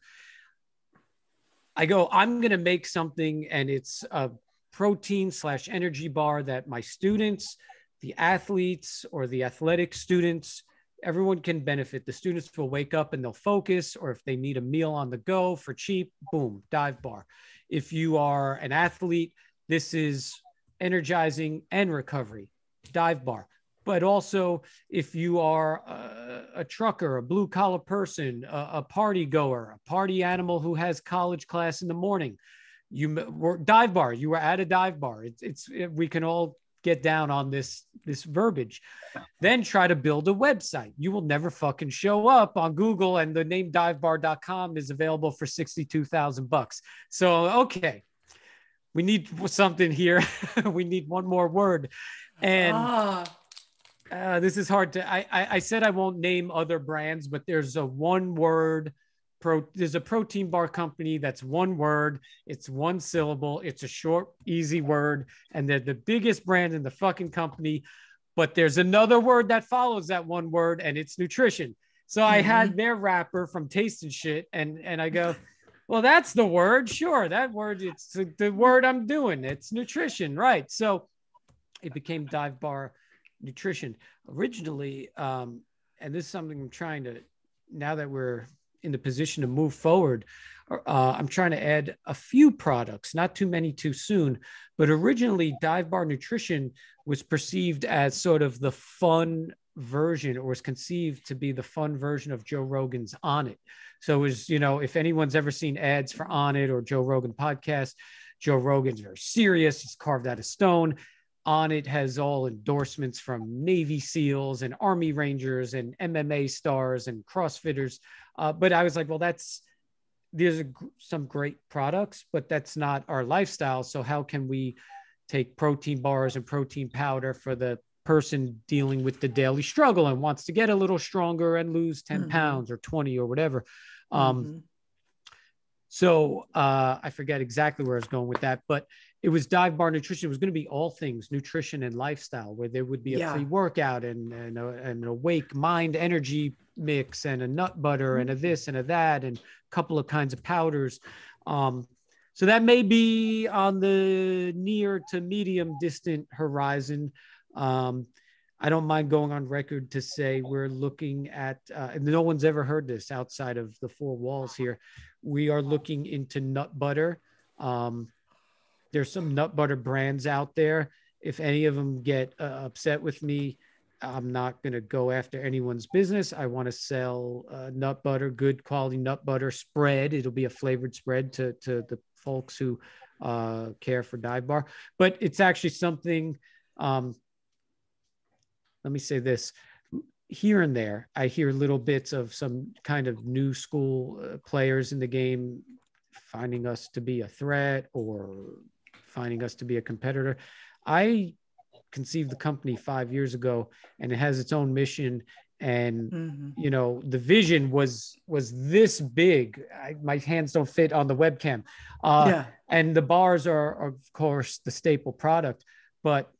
Speaker 3: I'm going to make something, and it's a protein/energy bar that my students, the athletes or the athletic students, everyone can benefit. The students will wake up and they'll focus, or if they need a meal on the go for cheap, boom, Dive Bar. If you are an athlete, this is energizing and recovery, Dive Bar. But also if you are a trucker, a blue collar person, a party goer, a party animal who has college class in the morning, you were Dive Bar, you were at a Dive Bar. We can all get down on this verbiage. Then try to build a website. You will never fucking show up on Google, and the name divebar.com is available for $62,000. So, okay, we need something here. We need one more word. And this is hard to, I said I won't name other brands, but there's a one word there's a protein bar company that's one word. It's one syllable. It's a short, easy word. And they're the biggest brand in the fucking company. But there's another word that follows that one word, and it's nutrition. So I had their wrapper from Taste and Shit. And I go, well, that's the word. Sure. That word, it's the word I'm doing. It's nutrition. Right. So it became Dive Bar Nutrition originally. And this is something I'm trying to, now that we're in the position to move forward, I'm trying to add a few products, not too many too soon, but originally Dive Bar Nutrition was perceived as sort of the fun version, or was conceived to be the fun version of Joe Rogan's On It. So it was, if anyone's ever seen ads for On It or Joe Rogan podcast, Joe Rogan's very serious. He's carved out of stone. On It has all endorsements from Navy SEALs and Army Rangers and MMA stars and CrossFitters. But I was like, well, these are some great products, but that's not our lifestyle. So how can we take protein bars and protein powder for the person dealing with the daily struggle and wants to get a little stronger and lose 10 pounds or 20 or whatever. So I forget exactly where I was going with that, but it was Dive Bar Nutrition. It was going to be all things nutrition and lifestyle, where there would be a pre-workout and an awake mind energy mix and a nut butter and a this and a that and a couple of kinds of powders. So that may be on the near to medium distant horizon. I don't mind going on record to say we're looking at, and no one's ever heard this outside of the four walls here. We are looking into nut butter. There's some nut butter brands out there. If any of them get upset with me, I'm not going to go after anyone's business. I want to sell nut butter, good quality nut butter spread. It'll be a flavored spread to the folks who care for Dive Bar. But it's actually something, let me say this, here and there, I hear little bits of some kind of new school players in the game finding us to be a threat or finding us to be a competitor. I conceived the company 5 years ago, and it has its own mission. And, the vision was this big. My hands don't fit on the webcam. And the bars are, of course, the staple product, but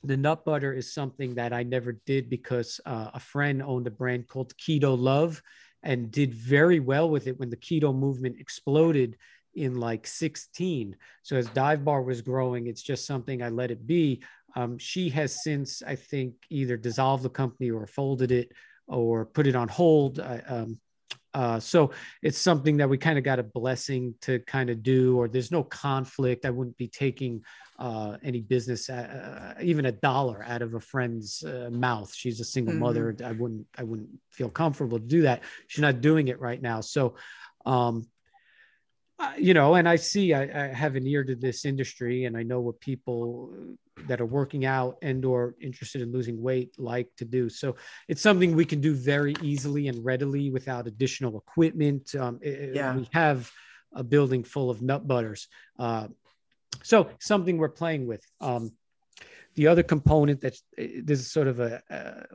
Speaker 3: the nut butter is something that I never did because a friend owned a brand called Keto Love and did very well with it when the keto movement exploded in like 16. So as Dive Bar was growing, it's just something I let it be. She has since, I think, either dissolved the company or folded it or put it on hold. So it's something that we kind of got a blessing to kind of do, or there's no conflict. I wouldn't be taking any business, even $1 out of a friend's mouth. She's a single mother. I wouldn't feel comfortable to do that. She's not doing it right now. So, and I see, I have an ear to this industry, and I know what people that are working out and or interested in losing weight like to do. So it's something we can do very easily and readily without additional equipment. We have a building full of nut butters. So something we're playing with. The other component this is sort of a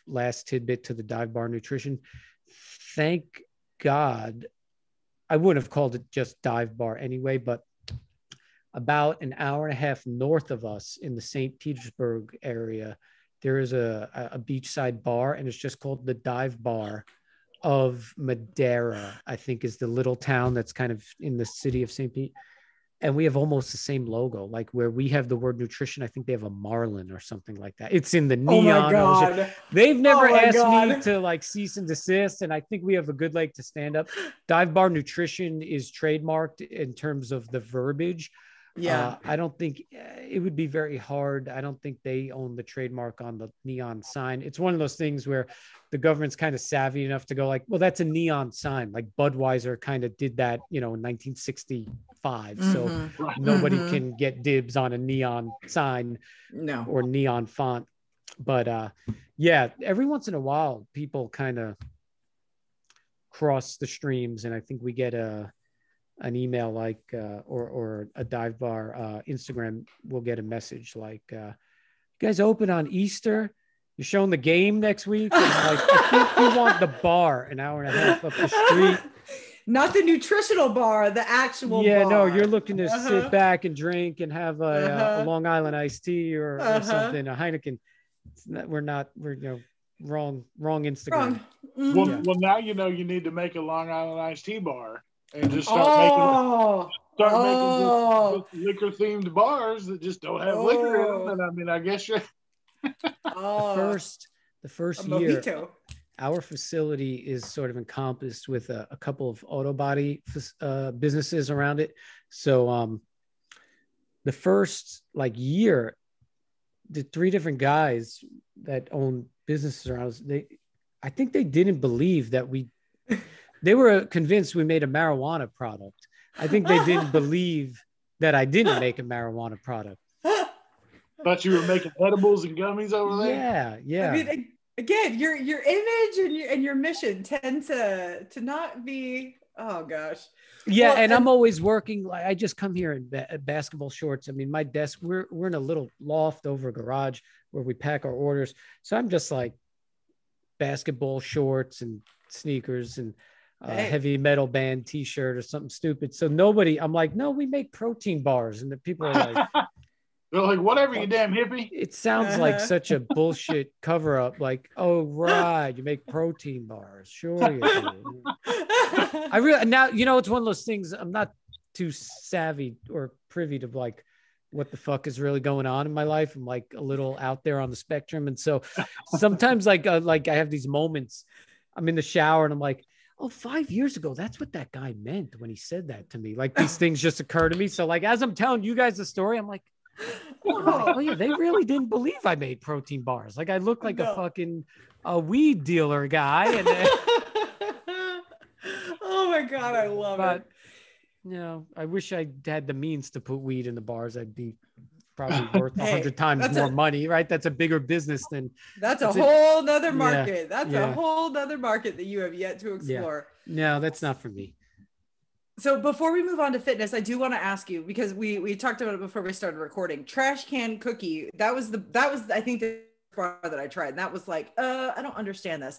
Speaker 3: last tidbit to the Dive Bar Nutrition. Thank God, I wouldn't have called it just Dive Bar anyway, but about an hour and a half north of us in the St. Petersburg area, there is a beachside bar, and it's just called the Dive Bar of Madeira, I think is the little town that's kind of in the city of St. Pete. And we have almost the same logo, like where we have the word nutrition. I think they have a marlin or something like that. It's in the neon.
Speaker 1: Oh my God.
Speaker 3: They've never asked me to like cease and desist. And I think we have a good leg to stand up. Dive Bar Nutrition is trademarked in terms of the verbiage.
Speaker 1: Yeah.
Speaker 3: I don't think it would be very hard. I don't think they own the trademark on the neon sign. It's one of those things where the government's kind of savvy enough to go like, well, that's a neon sign. Like Budweiser kind of did that, in 1965. So nobody can get dibs on a neon sign or neon font. But every once in a while, people kind of cross the streams. And I think we get an email like or a Dive Bar Instagram will get a message like, you guys open on Easter? You're showing the game next week? And I'm like, I think you want the bar an hour and a half up the street.
Speaker 1: Not the nutritional bar, the actual bar.
Speaker 3: Yeah, no, you're looking to sit back and drink and have a Long Island iced tea or something, a Heineken. We're wrong Instagram.
Speaker 2: Wrong. Well, now you need to make a Long Island iced tea bar. And just start making liquor themed bars that just don't have liquor in them. And I mean, I guess you're
Speaker 3: the first year, our facility is sort of encompassed with a couple of auto body businesses around it. So the first year, the 3 different guys that own businesses around us, I think they didn't believe that they were convinced we made a marijuana product. I think they didn't believe that I didn't make a marijuana product.
Speaker 2: Thought you were making edibles and gummies over there?
Speaker 3: Yeah.
Speaker 1: I mean, again, your image and your mission tend to not be, oh gosh.
Speaker 3: Yeah, well, and I'm always working. I just come here in basketball shorts. I mean, my desk, we're in a little loft over a garage where we pack our orders. So I'm just like basketball shorts and sneakers and heavy metal band t-shirt or something stupid. So I'm like, no, we make protein bars. And the people are like,
Speaker 2: they're like, whatever, you damn hippie.
Speaker 3: It sounds like such a bullshit cover up. Like, oh, right. You make protein bars. Sure. You do. Now, it's one of those things. I'm not too savvy or privy to what the fuck is really going on in my life. I'm like a little out there on the spectrum. And so sometimes I have these moments, I'm in the shower and I'm like, oh, 5 years ago, that's what that guy meant when he said that to me. Like these things just occur to me. So as I'm telling you guys the story, I'm like, oh yeah, they really didn't believe I made protein bars. Like I look like a fucking weed dealer guy. And
Speaker 1: oh my God, I love it.
Speaker 3: I wish I had the means to put weed in the bars. I'd be probably worth 100 times more money, right? That's a bigger business than
Speaker 1: that's a whole nother market. That's a whole nother market that you have yet to explore.
Speaker 3: No, that's not for me.
Speaker 1: So before we move on to fitness, I do want to ask you, because we talked about it before we started recording, trash can cookie. That was I think the bar that I tried. And that was like, I don't understand this.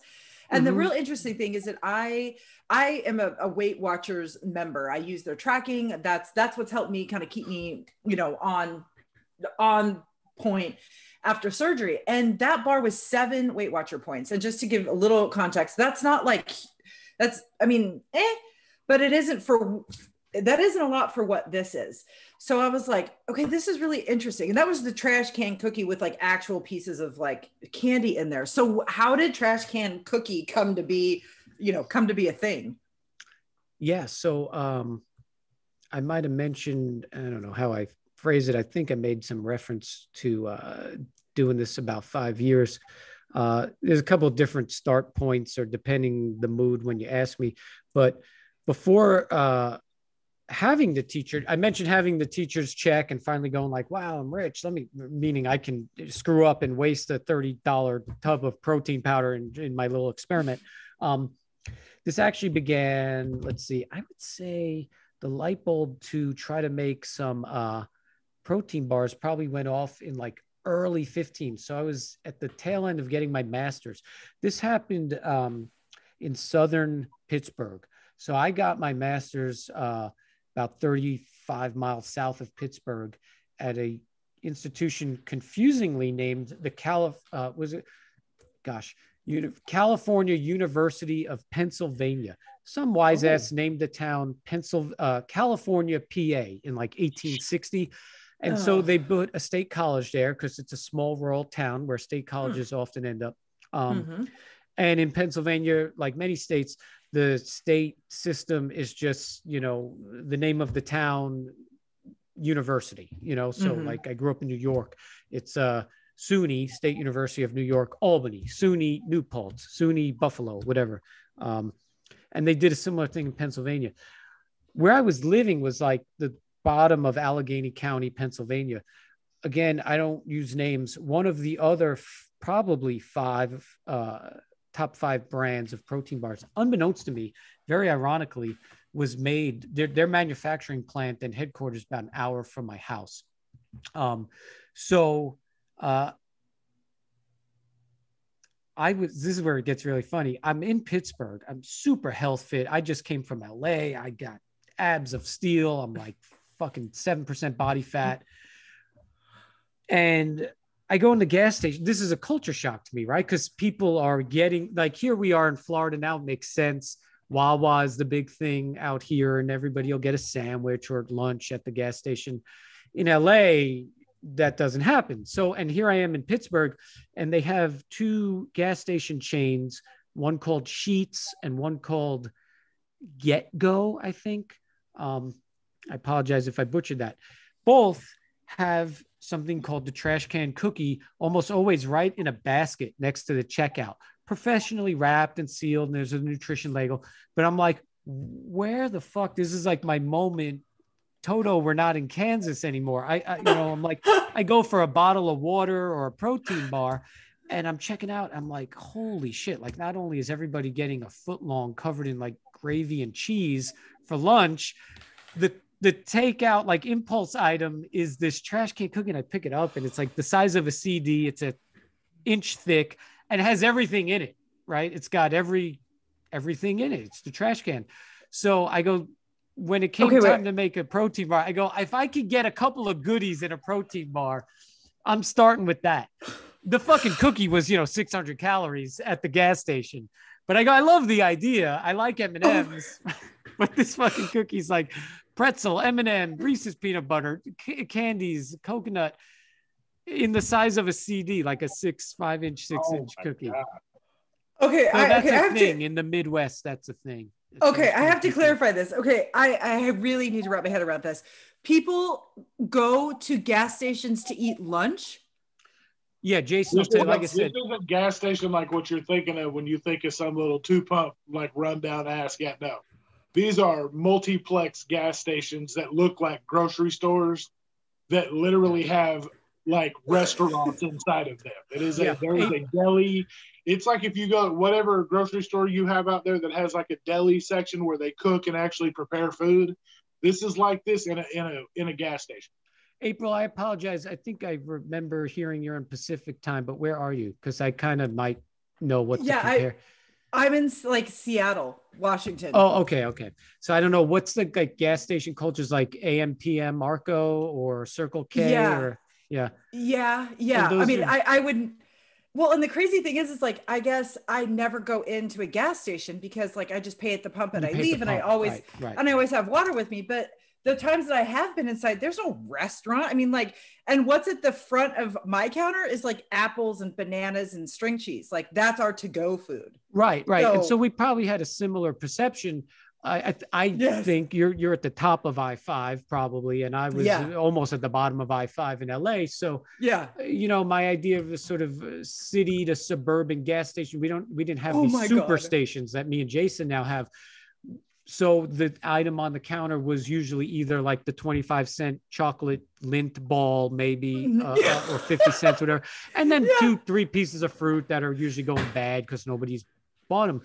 Speaker 1: And the real interesting thing is that I am a Weight Watchers member. I use their tracking. That's what's helped me kind of keep me, on point after surgery. And that bar was 7 Weight Watcher points. And just to give a little context, but that isn't a lot for what this is. So I was like, okay, this is really interesting. And that was the trash can cookie with actual pieces of candy in there. So how did trash can cookie come to be, come to be a thing?
Speaker 3: Yeah. So I might have mentioned, I don't know how I phrase it. I think I made some reference to doing this about 5 years. There's a couple of different start points, or depending the mood when you ask me. But before having the teacher, I mentioned having the teacher's check and finally going like, wow, I'm rich. Meaning I can screw up and waste a $30 tub of protein powder in my little experiment. This actually began, let's see, I would say the light bulb to try to make some protein bars probably went off in like early 15. So I was at the tail end of getting my master's. This happened in southern Pittsburgh. So I got my master's about 35 miles south of Pittsburgh at a institution confusingly named the California University of Pennsylvania. Some wise ass named the town California, PA in like 1860. And so they put a state college there because it's a small rural town where state colleges often end up. And in Pennsylvania, like many states, the state system is just, the name of the town, university, so like I grew up in New York. It's SUNY, State University of New York, Albany, SUNY New Paltz, SUNY Buffalo, whatever. And they did a similar thing in Pennsylvania. Where I was living was like the bottom of Allegheny County, Pennsylvania. Again, I don't use names. One of the other probably top 5 brands of protein bars, unbeknownst to me, very ironically, was made, their manufacturing plant and headquarters about an hour from my house. This is where it gets really funny. I'm in Pittsburgh. I'm super health fit. I just came from LA. I got abs of steel. I'm like fucking 7% body fat. And I go in the gas station. This is a culture shock to me, right? Because people are getting, like, here we are in Florida now, it makes sense. Wawa is the big thing out here, and everybody will get a sandwich or lunch at the gas station. In LA, that doesn't happen. So, and here I am in Pittsburgh, and they have 2 gas station chains, one called Sheetz and one called Get Go, I think. I apologize if I butchered that. Both have something called the trash can cookie, almost always right in a basket next to the checkout, professionally wrapped and sealed, and there's a nutrition label. But I'm like, where the fuck? This is like my moment. Toto, we're not in Kansas anymore. I'm like, I go for a bottle of water or a protein bar, and I'm checking out. I'm like, holy shit. Like, not only is everybody getting a foot long covered in like gravy and cheese for lunch, the takeout like impulse item is this trash can cookie. And I pick it up, and it's like the size of a CD. It's an inch thick and it has everything in it, right? It's got everything in it. It's the trash can. So I go, when it came time to make a protein bar, I go, if I could get a couple of goodies in a protein bar, I'm starting with that. The fucking cookie was, 600 calories at the gas station. But I go, I love the idea. I like M&Ms, but this fucking cookie's like pretzel, M&M, Reese's peanut butter, candies, coconut, in the size of a CD, like a 5-inch, 6-inch cookie.
Speaker 2: God.
Speaker 1: Okay,
Speaker 3: so that's a thing in the Midwest. That's a thing.
Speaker 1: Okay, I have to clarify this. Okay, I really need to wrap my head around this. People go to gas stations to eat lunch?
Speaker 3: Yeah, Jason, like I said,
Speaker 2: this is a gas station like what you're thinking of when you think of some little 2-pump, like rundown ass. Yeah, no. These are multiplex gas stations that look like grocery stores that literally have like restaurants inside of them. There's a deli. It's like if you go to whatever grocery store you have out there that has like a deli section where they cook and actually prepare food. This is like this in a gas station.
Speaker 3: April, I apologize. I think I remember hearing you're in Pacific time, but where are you? Because I kind of might know what to compare.
Speaker 1: I'm in like Seattle, Washington.
Speaker 3: Oh, okay. So I don't know what's the like gas station cultures like AM, PM, Marco or Circle K. Yeah.
Speaker 1: I mean, I wouldn't. Well, and the crazy thing is like, I guess I never go into a gas station because like I just pay at the pump and I leave, and I always have water with me. But the times that I have been inside, there's no restaurant. I mean, like, and what's at the front of my counter is like apples and bananas and string cheese. Like that's our to-go food.
Speaker 3: Right. And so we probably had a similar perception. I
Speaker 1: yes.
Speaker 3: think you're at the top of I-5 probably, and I was almost at the bottom of I-5 in LA. So my idea of the sort of city to suburban gas station, we didn't have these super stations that me and Jason now have. So the item on the counter was usually either like the 25-cent chocolate lint ball, maybe, or 50 cents, whatever. And then 2-3 pieces of fruit that are usually going bad because nobody's bought them.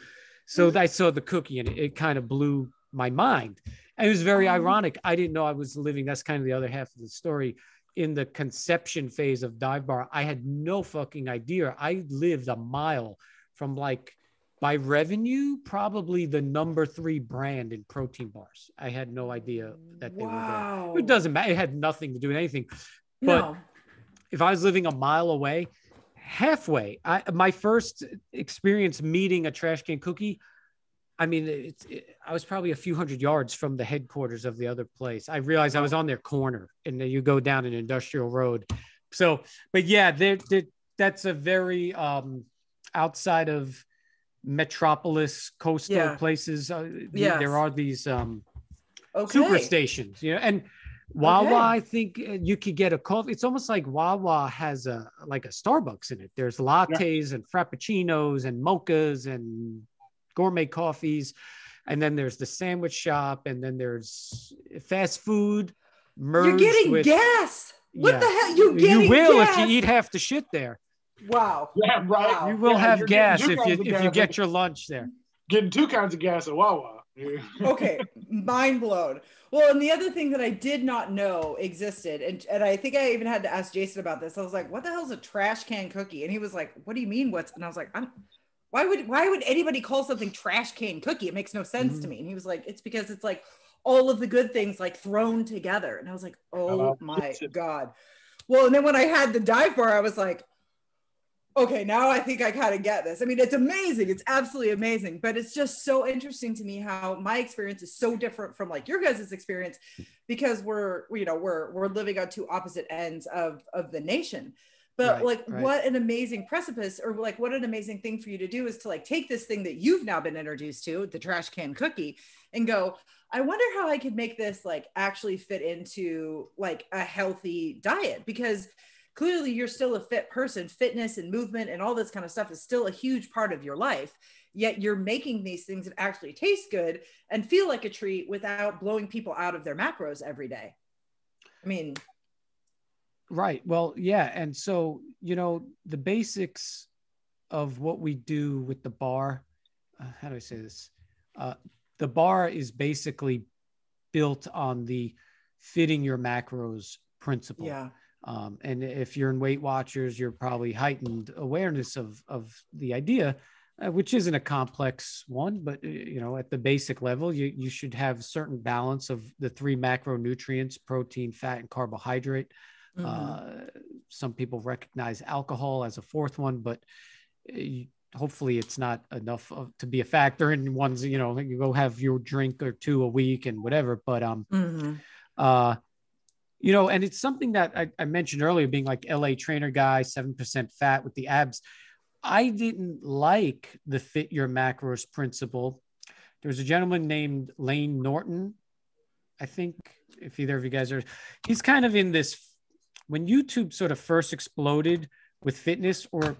Speaker 3: So I saw the cookie and it kind of blew my mind. And it was very ironic. I didn't know I was living. That's kind of the other half of the story. In the conception phase of Dive Bar, I had no fucking idea. I lived a mile from like, by revenue, probably the number 3 brand in protein bars. I had no idea that they were there. It doesn't matter. It had nothing to do with anything. But if I was living a mile away, halfway, my first experience meeting a trash can cookie, I mean, I was probably a few hundred yards from the headquarters of the other place. I realized I was on their corner, and then you go down an industrial road. So, but yeah, that's a very outside of metropolis coastal places. There are these super stations, and Wawa, I think you could get a coffee. It's almost like Wawa has a Starbucks in it. There's lattes and frappuccinos and mochas and gourmet coffees. And then there's the sandwich shop. And then there's fast food merged.
Speaker 1: You're getting gas. What the hell? You're getting
Speaker 3: You will
Speaker 1: gas.
Speaker 3: if you eat half the shit there.
Speaker 1: Wow.
Speaker 2: Yeah, right.
Speaker 3: You will have gas if you get your lunch there.
Speaker 2: Getting 2 kinds of gas at Wawa.
Speaker 1: Okay, mind blown. Well, and the other thing that I did not know existed, and I think I even had to ask Jason about this. I was like, "What the hell is a trash can cookie?" And he was like, "What do you mean? What's?" And I was like, "Why would anybody call something trash can cookie? It makes no sense to me." And he was like, "It's because it's like all of the good things like thrown together." And I was like, "Oh my God." Well, and then when I had the Dive Bar, I was like, okay, now I think I kind of get this. I mean, it's amazing. It's absolutely amazing, but it's just so interesting to me how my experience is so different from like your guys' experience, because we're living on 2 opposite ends of the nation. But what an amazing precipice, or like what an amazing thing for you to do is to like take this thing that you've now been introduced to, the trash can cookie, and go, I wonder how I could make this like actually fit into like a healthy diet, because clearly you're still a fit person. Fitness and movement and all this kind of stuff is still a huge part of your life, yet you're making these things that actually taste good and feel like a treat without blowing people out of their macros every day. I mean,
Speaker 3: right. Well, yeah. And so, the basics of what we do with the bar, how do I say this? The bar is basically built on the fitting your macros principle. Yeah. And if you're in Weight Watchers, you're probably heightened awareness of the idea, which isn't a complex one, but at the basic level, you should have a certain balance of the 3 macronutrients: protein, fat, and carbohydrate. Some people recognize alcohol as a 4th one, but hopefully it's not enough to be a factor in ones. You go have your drink or 2 a week and whatever, but and it's something that I mentioned earlier, being like LA trainer guy, 7% fat with the abs. I didn't like the fit your macros principle. There's a gentleman named Lane Norton. I think if either of you guys he's kind of in this, when YouTube sort of first exploded with fitness, or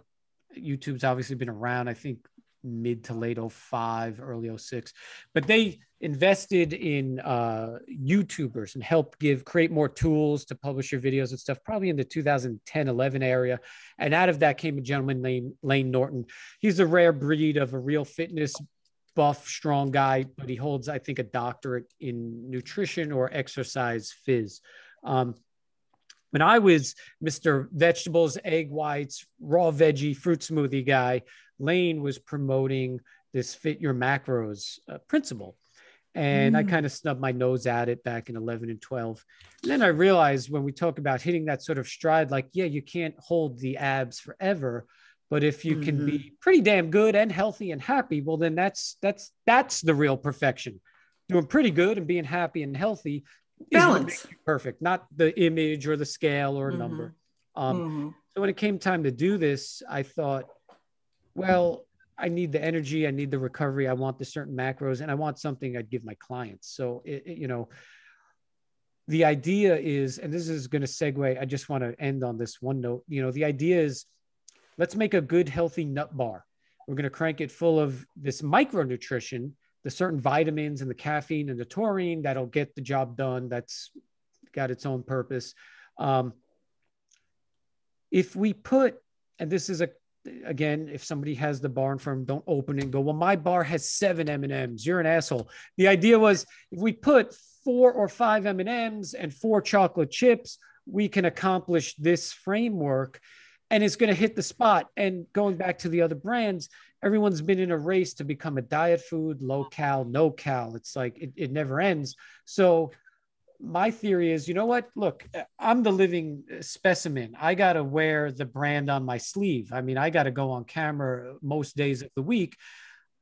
Speaker 3: YouTube's obviously been around, I think mid to late 05, early 06, but they invested in YouTubers and helped create more tools to publish your videos and stuff, probably in the 2010-11 area. And out of that came a gentleman named Lane Norton. He's a rare breed of a real fitness buff, strong guy, but he holds, I think, a doctorate in nutrition or exercise phys. When I was Mr. Vegetables, egg whites, raw veggie, fruit smoothie guy, Lane was promoting this fit your macros principle. And I kind of snubbed my nose at it back in 11 and 12. And then I realized when we talk about hitting that sort of stride, like, yeah, you can't hold the abs forever, but if you can be pretty damn good and healthy and happy, well, then that's the real perfection. Doing pretty good and being happy and healthy is what
Speaker 1: Balance.
Speaker 3: makes you perfect, not the image or the scale or
Speaker 1: Mm-hmm.
Speaker 3: number.
Speaker 1: Mm-hmm.
Speaker 3: So when it came time to do this, I thought, well, I need the energy, I need the recovery, I want the certain macros, and I want something I'd give my clients. So, the idea is, and this is going to segue, I just want to end on this one note, the idea is, let's make a good, healthy nut bar. We're going to crank it full of this micronutrition, the certain vitamins and the caffeine and the taurine that'll get the job done. That's got its own purpose. If we put, and this is again, if somebody has the bar in front, don't open it and go, well, my bar has 7 M&Ms. You're an asshole. The idea was, if we put 4 or 5 M&Ms and 4 chocolate chips, we can accomplish this framework, and it's going to hit the spot. And going back to the other brands, everyone's been in a race to become a diet food, low cal, no cal. It's like, it never ends. So my theory is, you know what? Look, I'm the living specimen. I got to wear the brand on my sleeve. I mean, I got to go on camera most days of the week.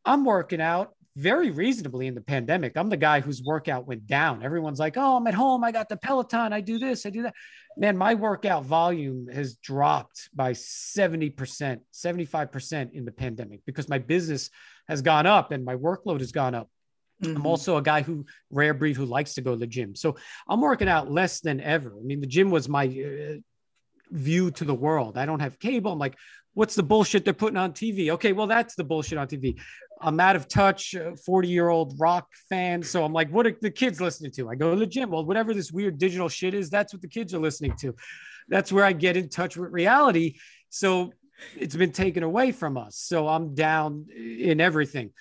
Speaker 3: I'm working out very reasonably in the pandemic. I'm the guy whose workout went down. Everyone's like, oh, I'm at home. I got the Peloton. I do this, I do that. Man, my workout volume has dropped by 70%, 75% in the pandemic because my business has gone up and my workload has gone up. Mm-hmm. I'm also a guy rare breed who likes to go to the gym. So I'm working out less than ever. I mean, the gym was my view to the world. I don't have cable. I'm like, what's the bullshit they're putting on TV? Okay, well, that's the bullshit on TV. I'm out of touch, 40-year-old rock fan. So I'm like, what are the kids listening to? I go to the gym. Well, whatever this weird digital shit is, that's what the kids are listening to. That's where I get in touch with reality. So it's been taken away from us. So I'm down in everything.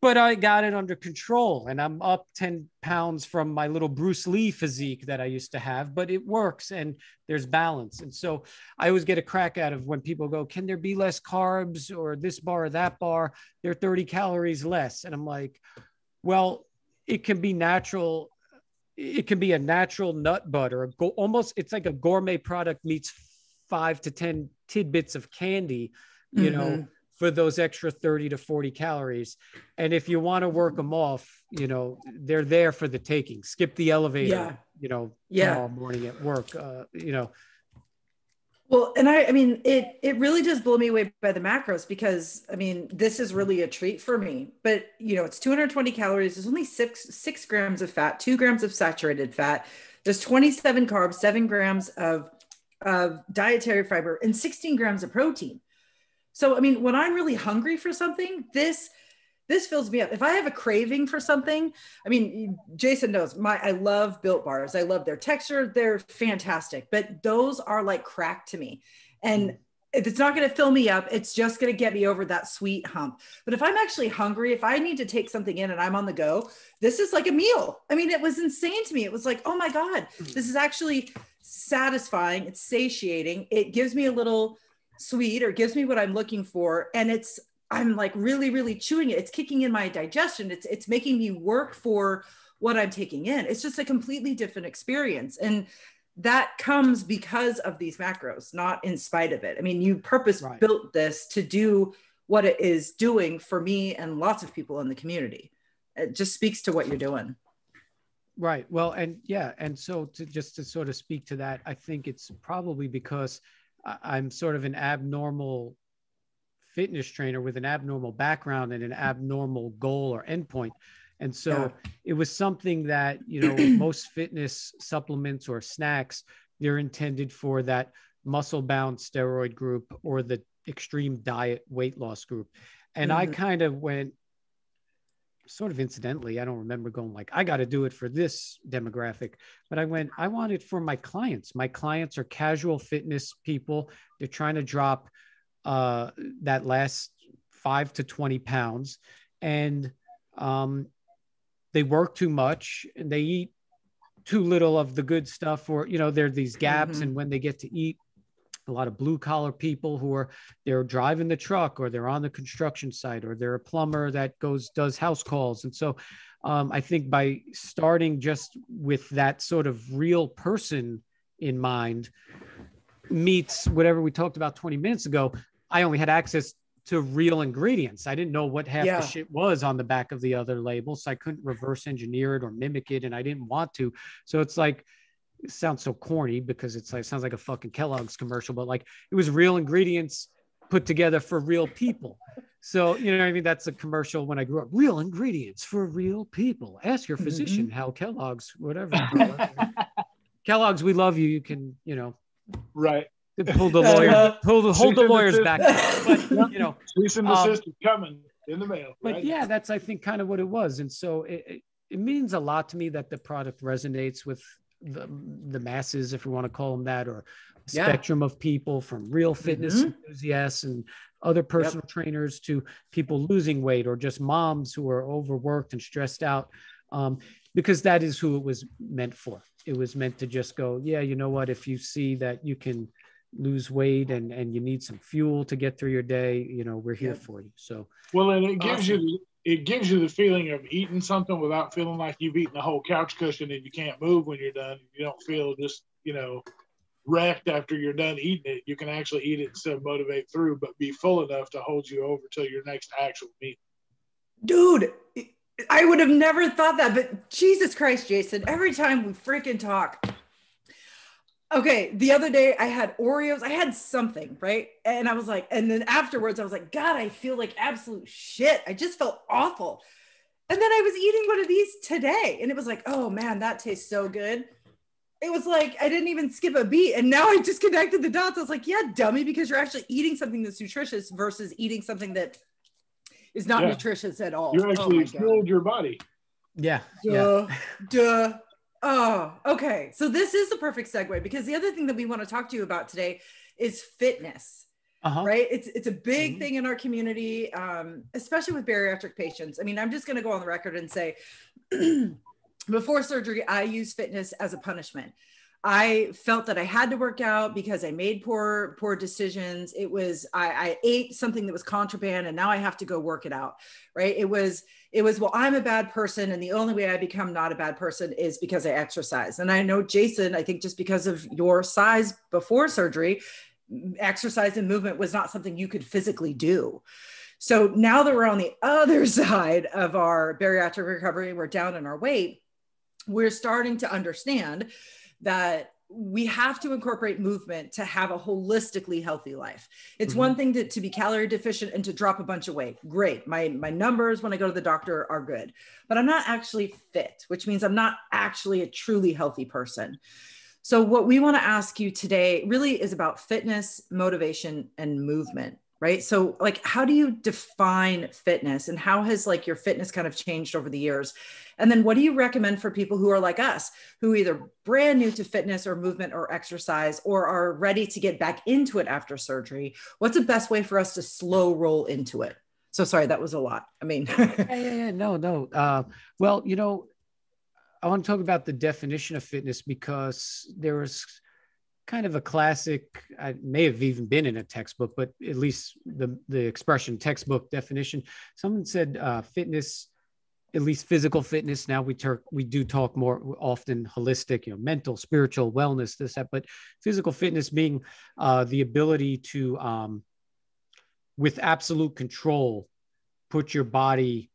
Speaker 3: But I got it under control, and I'm up 10 pounds from my little Bruce Lee physique that I used to have, but it works and there's balance. And so I always get a crack out of when people go, can there be less carbs or this bar or that bar? They're 30 calories less. And I'm like, well, it can be natural. It can be a natural nut butter, almost, it's like a gourmet product meets 5 to 10 tidbits of candy, you know, for those extra 30 to 40 calories. And if you want to work them off, they're there for the taking. Skip the elevator, tomorrow morning at work,
Speaker 1: Well, and I mean, it really does blow me away by the macros because, I mean, this is really a treat for me. But, it's 220 calories. There's only six grams of fat, 2 grams of saturated fat. There's 27 carbs, 7 grams of dietary fiber, and 16 grams of protein. So, I mean, when I'm really hungry for something, this fills me up. If I have a craving for something, I mean, Jason knows I love Built Bars. I love their texture. They're fantastic, but those are like crack to me. And if it's not going to fill me up, it's just going to get me over that sweet hump. But if I'm actually hungry, if I need to take something in and I'm on the go, this is like a meal. I mean, it was insane to me. It was like, oh my God, this is actually satisfying. It's satiating. It gives me a little sweet, or gives me what I'm looking for. And I'm like really, really chewing it. It's kicking in my digestion. It's making me work for what I'm taking in. It's just a completely different experience. And that comes because of these macros, not in spite of it. I mean, you built this to do what it is doing for me and lots of people in the community. It just speaks to what you're doing.
Speaker 3: Right. Well, and yeah. And so to sort of speak to that, I think it's probably because I'm sort of an abnormal fitness trainer with an abnormal background and an abnormal goal or endpoint. And so it was something that, most fitness supplements or snacks, they're intended for that muscle bound steroid group or the extreme diet weight loss group. And I kind of went sort of incidentally, I don't remember going like, I got to do it for this demographic, but I want it for my clients. My clients are casual fitness people. They're trying to drop that last 5 to 20 pounds. And they work too much and they eat too little of the good stuff, or, there are these gaps. And when they get to eat, a lot of blue collar people they're driving the truck, or they're on the construction site, or they're a plumber that does house calls. And so I think by starting just with that sort of real person in mind meets whatever we talked about 20 minutes ago, I only had access to real ingredients. I didn't know what half
Speaker 1: Yeah.
Speaker 3: the shit was on the back of the other labels. So I couldn't reverse engineer it or mimic it. And I didn't want to. So it's like, it sounds so corny because it's like, it sounds like a fucking Kellogg's commercial, but like it was real ingredients put together for real people. So, you know what I mean? That's a commercial when I grew up, real ingredients for real people. Ask your physician how Kellogg's, whatever. Kellogg's, we love you. You can, you know,
Speaker 2: right.
Speaker 3: Pull the lawyer, hold the lawyers back. But, you know,
Speaker 2: cease and desist is coming in the mail.
Speaker 3: But
Speaker 2: right
Speaker 3: yeah,
Speaker 2: now.
Speaker 3: that's, I think, kind of what it was. And so it means a lot to me that the product resonates with the masses, if we want to call them that, or a spectrum of people, from real fitness enthusiasts and other personal trainers to people losing weight, or just moms who are overworked and stressed out. Because that is who it was meant for. It was meant to just go, yeah, you know what, if you see that you can lose weight and you need some fuel to get through your day, you know, we're here for you. So,
Speaker 2: well, and it gives you the feeling of eating something without feeling like you've eaten a whole couch cushion and you can't move when you're done. You don't feel just, you know, wrecked after you're done eating it. You can actually eat it and still motivate through, but be full enough to hold you over till your next actual meal.
Speaker 1: Dude, I would have never thought that, but Jesus Christ, Jason, every time we freaking talk. Okay, the other day I had Oreos, I had something, right? And I was like, and then afterwards I was like, God, I feel like absolute shit. I just felt awful. And then I was eating one of these today and it was like, oh man, that tastes so good. It was like, I didn't even skip a beat. And now I just connected the dots. I was like, yeah, dummy, because you're actually eating something that's nutritious versus eating something that is not nutritious at all.
Speaker 2: You actually fueled your body.
Speaker 3: Yeah.
Speaker 1: Duh. Oh, okay. So this is the perfect segue, because the other thing that we want to talk to you about today is fitness, right? It's a big thing in our community, especially with bariatric patients. I mean, I'm just going to go on the record and say, before surgery, I used fitness as a punishment. I felt that I had to work out because I made poor decisions. It was, I ate something that was contraband and now I have to go work it out, right? It was, well, I'm a bad person and the only way I become not a bad person is because I exercise. And I know, Jason, I think just because of your size before surgery, exercise and movement was not something you could physically do. So now that we're on the other side of our bariatric recovery, we're down in our weight, we're starting to understand that we have to incorporate movement to have a holistically healthy life. It's one thing to be calorie deficient and to drop a bunch of weight. Great. My numbers when I go to the doctor are good, but I'm not actually fit, which means I'm not actually a truly healthy person. So what we want to ask you today really is about fitness, motivation, and movement, right? So like, how do you define fitness and how has like your fitness kind of changed over the years? And then what do you recommend for people who are like us, who either brand new to fitness or movement or exercise, or are ready to get back into it after surgery? What's the best way for us to slow roll into it? So sorry, that was a lot. I mean,
Speaker 3: no. Well, you know, I want to talk about the definition of fitness because there was kind of a classic, I may have even been in a textbook, but at least the expression textbook definition, someone said fitness, at least physical fitness. Now we do talk more often holistic, you know, mental, spiritual wellness, this, that, but physical fitness being the ability to, with absolute control, put your body,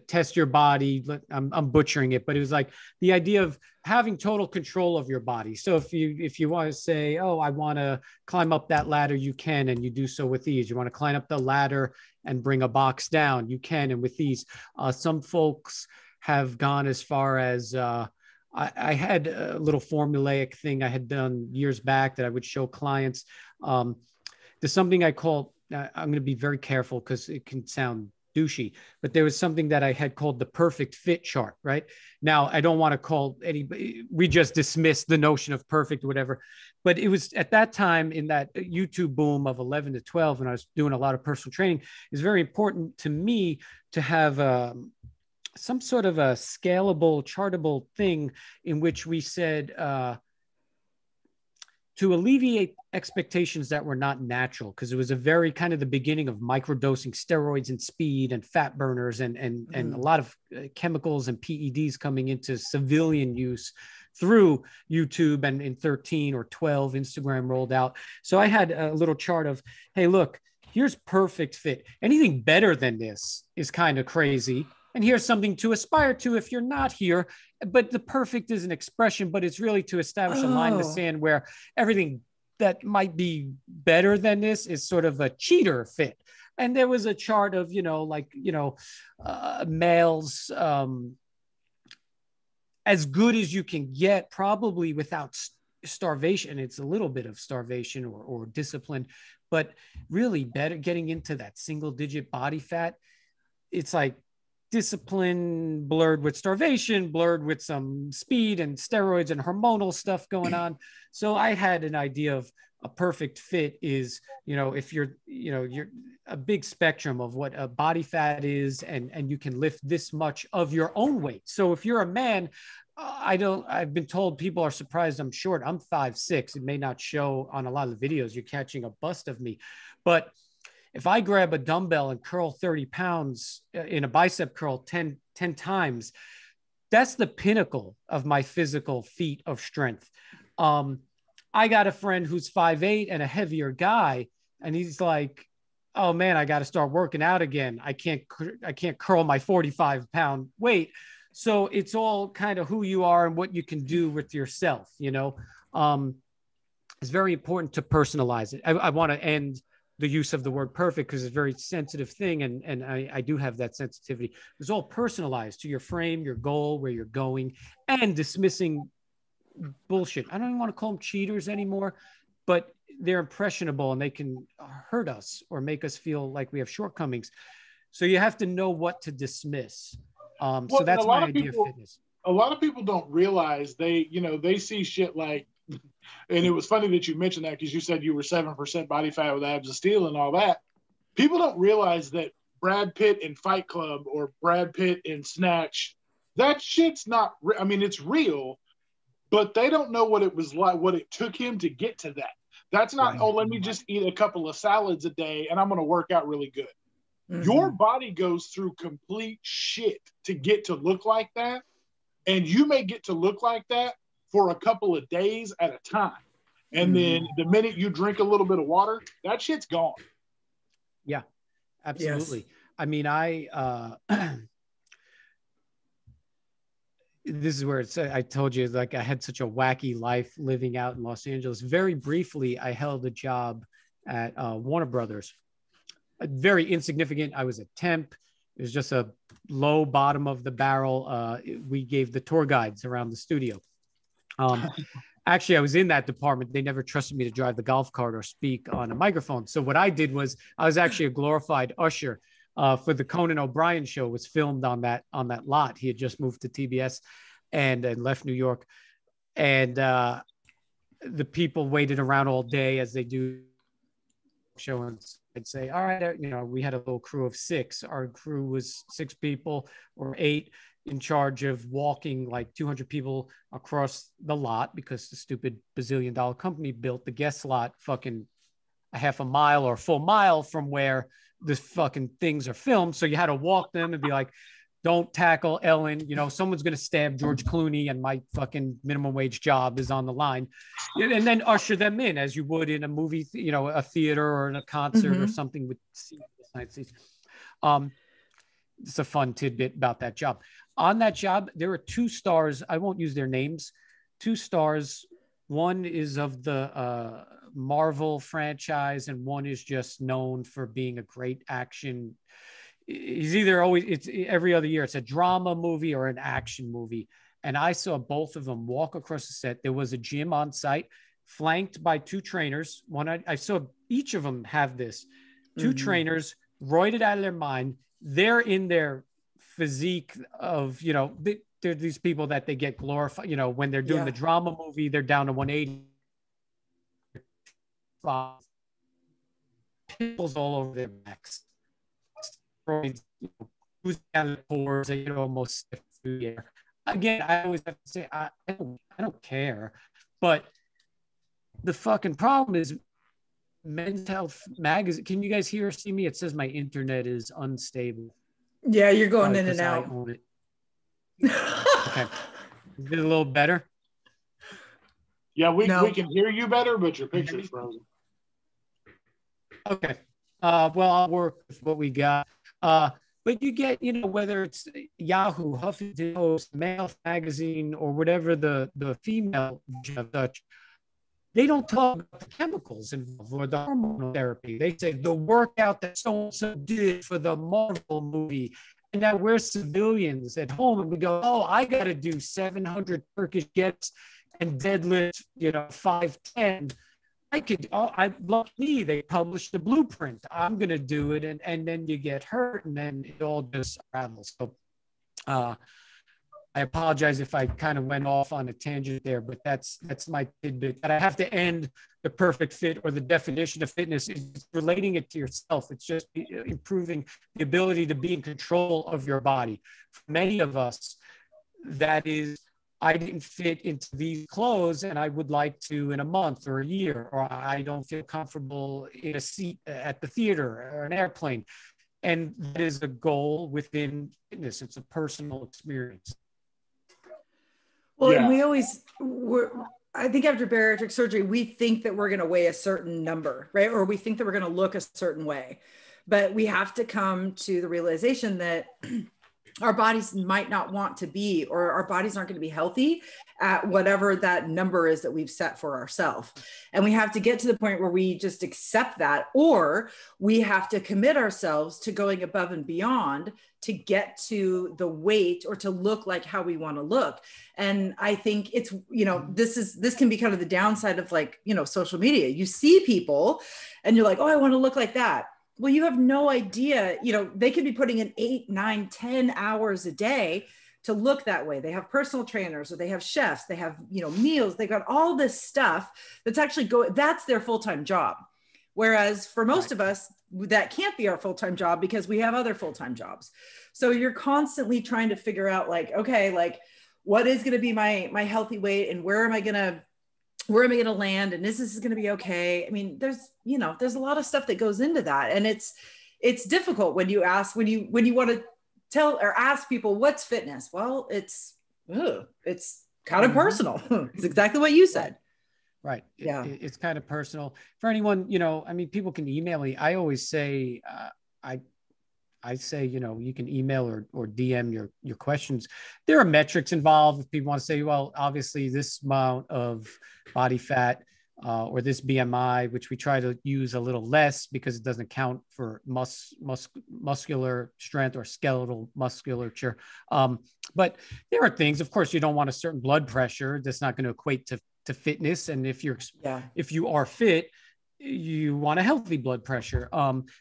Speaker 3: test your body. I'm butchering it, but it was like the idea of having total control of your body. So if you want to say, oh, I want to climb up that ladder, you can, and you do so with ease. You want to climb up the ladder and bring a box down, you can, and with ease. Some folks have gone as far as I had a little formulaic thing I had done years back that I would show clients. There's something I call, I'm going to be very careful because it can sound douchey, but there was something that I had called the perfect fit chart, right? Now, I don't want to call anybody, we just dismissed the notion of perfect or whatever, but it was at that time in that YouTube boom of 11 to 12, when I was doing a lot of personal training, it's very important to me to have some sort of a scalable, chartable thing in which we said, to alleviate expectations that were not natural, because it was a very kind of the beginning of microdosing steroids and speed and fat burners and a lot of chemicals and PEDs coming into civilian use through YouTube, and in 13 or 12, Instagram rolled out. So I had a little chart of, hey, look, here's perfect fit. Anything better than this is kind of crazy. And here's something to aspire to if you're not here. But the perfect is an expression, but it's really to establish a line in the sand where everything that might be better than this is sort of a cheater fit. And there was a chart of, males as good as you can get, probably without starvation. It's a little bit of starvation or discipline, but really better getting into that single digit body fat. It's like discipline blurred with starvation, blurred with some speed and steroids and hormonal stuff going on. So I had an idea of a perfect fit is, if you're a big spectrum of what a body fat is, and you can lift this much of your own weight. So if you're a man, I've been told people are surprised I'm short. I'm 5'6". It may not show on a lot of the videos. You're catching a bust of me, but if I grab a dumbbell and curl 30 pounds in a bicep curl 10 times, that's the pinnacle of my physical feat of strength. I got a friend who's 5'8" and a heavier guy, and he's like, oh man, I got to start working out again. I can't curl my 45-pound weight. So it's all kind of who you are and what you can do with yourself. It's very important to personalize it. I want to end the use of the word perfect because it's a very sensitive thing. And I do have that sensitivity. It's all personalized to your frame, your goal, where you're going, and dismissing bullshit. I don't even want to call them cheaters anymore, but they're impressionable and they can hurt us or make us feel like we have shortcomings. So you have to know what to dismiss. So that's my idea of fitness.
Speaker 2: A lot of people don't realize they see shit like, and it was funny that you mentioned that because you said you were 7% body fat with abs of steel and all that. People don't realize that Brad Pitt in Fight Club or Brad Pitt in Snatch, that shit's not, it's real, but they don't know what it was like, what it took him to get to that. That's not, let me just eat a couple of salads a day and I'm going to work out really good. Mm-hmm. Your body goes through complete shit to get to look like that. And you may get to look like that for a couple of days at a time. And then the minute you drink a little bit of water, that shit's gone.
Speaker 3: Yeah, absolutely. Yes. I mean, this is where I told you, like, I had such a wacky life living out in Los Angeles. Very briefly, I held a job at Warner Brothers. Very insignificant. I was a temp. It was just a low bottom of the barrel. We gave the tour guides around the studio. Actually, I was in that department. They never trusted me to drive the golf cart or speak on a microphone. So what I did was I was actually a glorified usher for the Conan O'Brien show. Was filmed on that lot. He had just moved to TBS and left New York. And the people waited around all day as they do show. And I'd say, all right, we had a little crew of 6. Our crew was 6 people or 8. In charge of walking like 200 people across the lot because the stupid bazillion-dollar company built the guest lot fucking a half a mile or a full mile from where the fucking things are filmed. So you had to walk them and be like, don't tackle Ellen. Someone's going to stab George Clooney and my fucking minimum wage job is on the line. And then usher them in as you would in a movie, a theater or in a concert or something with seats. It's a fun tidbit about that job. On that job, there are 2 stars. I won't use their names. 2 stars. One is of the Marvel franchise, and one is just known for being a great action. He's either it's every other year. It's a drama movie or an action movie. And I saw both of them walk across the set. There was a gym on site, flanked by 2 trainers. I saw each of them have this. 2 trainers, roided out of their mind. They're in their physique of, they're these people that they get glorified, when they're doing the drama movie, they're down to 180. Pimples all over their backs. Who's down the pores, almost through the air. Again, I always have to say, I don't care. But the fucking problem is Men's Health Magazine. Can you guys hear or see me? It says my internet is unstable.
Speaker 1: Yeah, you're going in and out.
Speaker 3: I own it. Okay. Is it a little better?
Speaker 2: Yeah, we can hear you better, but your picture's frozen.
Speaker 3: Okay. Well, I'll work with what we got. But you get, whether it's Yahoo, Huffington Post, Male Magazine, or whatever the female version of such, they don't talk about the chemicals involved or the hormonal therapy. They say the workout that so-and-so did for the Marvel movie. And now we're civilians at home and we go, oh, I got to do 700 Turkish gets and deadlift, 510. Luckily, they published the blueprint. I'm going to do it. And then you get hurt and then it all just unravels. So I apologize if I kind of went off on a tangent there, but that's my tidbit. That I have to end the perfect fit or the definition of fitness is relating it to yourself. It's just improving the ability to be in control of your body. For many of us, that is, I didn't fit into these clothes and I would like to in a month or a year, or I don't feel comfortable in a seat at the theater or an airplane. And that is a goal within fitness. It's a personal experience.
Speaker 1: Well, yeah. And I think after bariatric surgery, we think that we're going to weigh a certain number, right? Or we think that we're going to look a certain way, but we have to come to the realization that our bodies might not want to be, or our bodies aren't going to be healthy at whatever that number is that we've set for ourselves. And we have to get to the point where we just accept that, or we have to commit ourselves to going above and beyond to get to the weight or to look like how we want to look. And I think it's, this can be kind of the downside of social media. You see people and you're like, oh, I want to look like that. Well, you have no idea, they could be putting in 8, 9, 10 hours a day to look that way. They have personal trainers, or they have chefs, they have, meals, they've got all this stuff that's actually that's their full-time job. Whereas for most of us, that can't be our full-time job because we have other full-time jobs. So you're constantly trying to figure out what is going to be my healthy weight, and where am I going to land? And is this going to be okay? I mean, there's a lot of stuff that goes into that. And it's difficult when you want to tell or ask people what's fitness. Well, it's kind of personal. It's exactly what you said.
Speaker 3: Right. Yeah. It's kind of personal for anyone, people can email me. I always say, I say, you can email or DM your questions. There are metrics involved. If people want to say, well, obviously this amount of body fat or this BMI, which we try to use a little less because it doesn't count for muscular strength or skeletal musculature. But there are things, of course, you don't want a certain blood pressure. That's not going to equate to fitness. And if you are fit, you want a healthy blood pressure.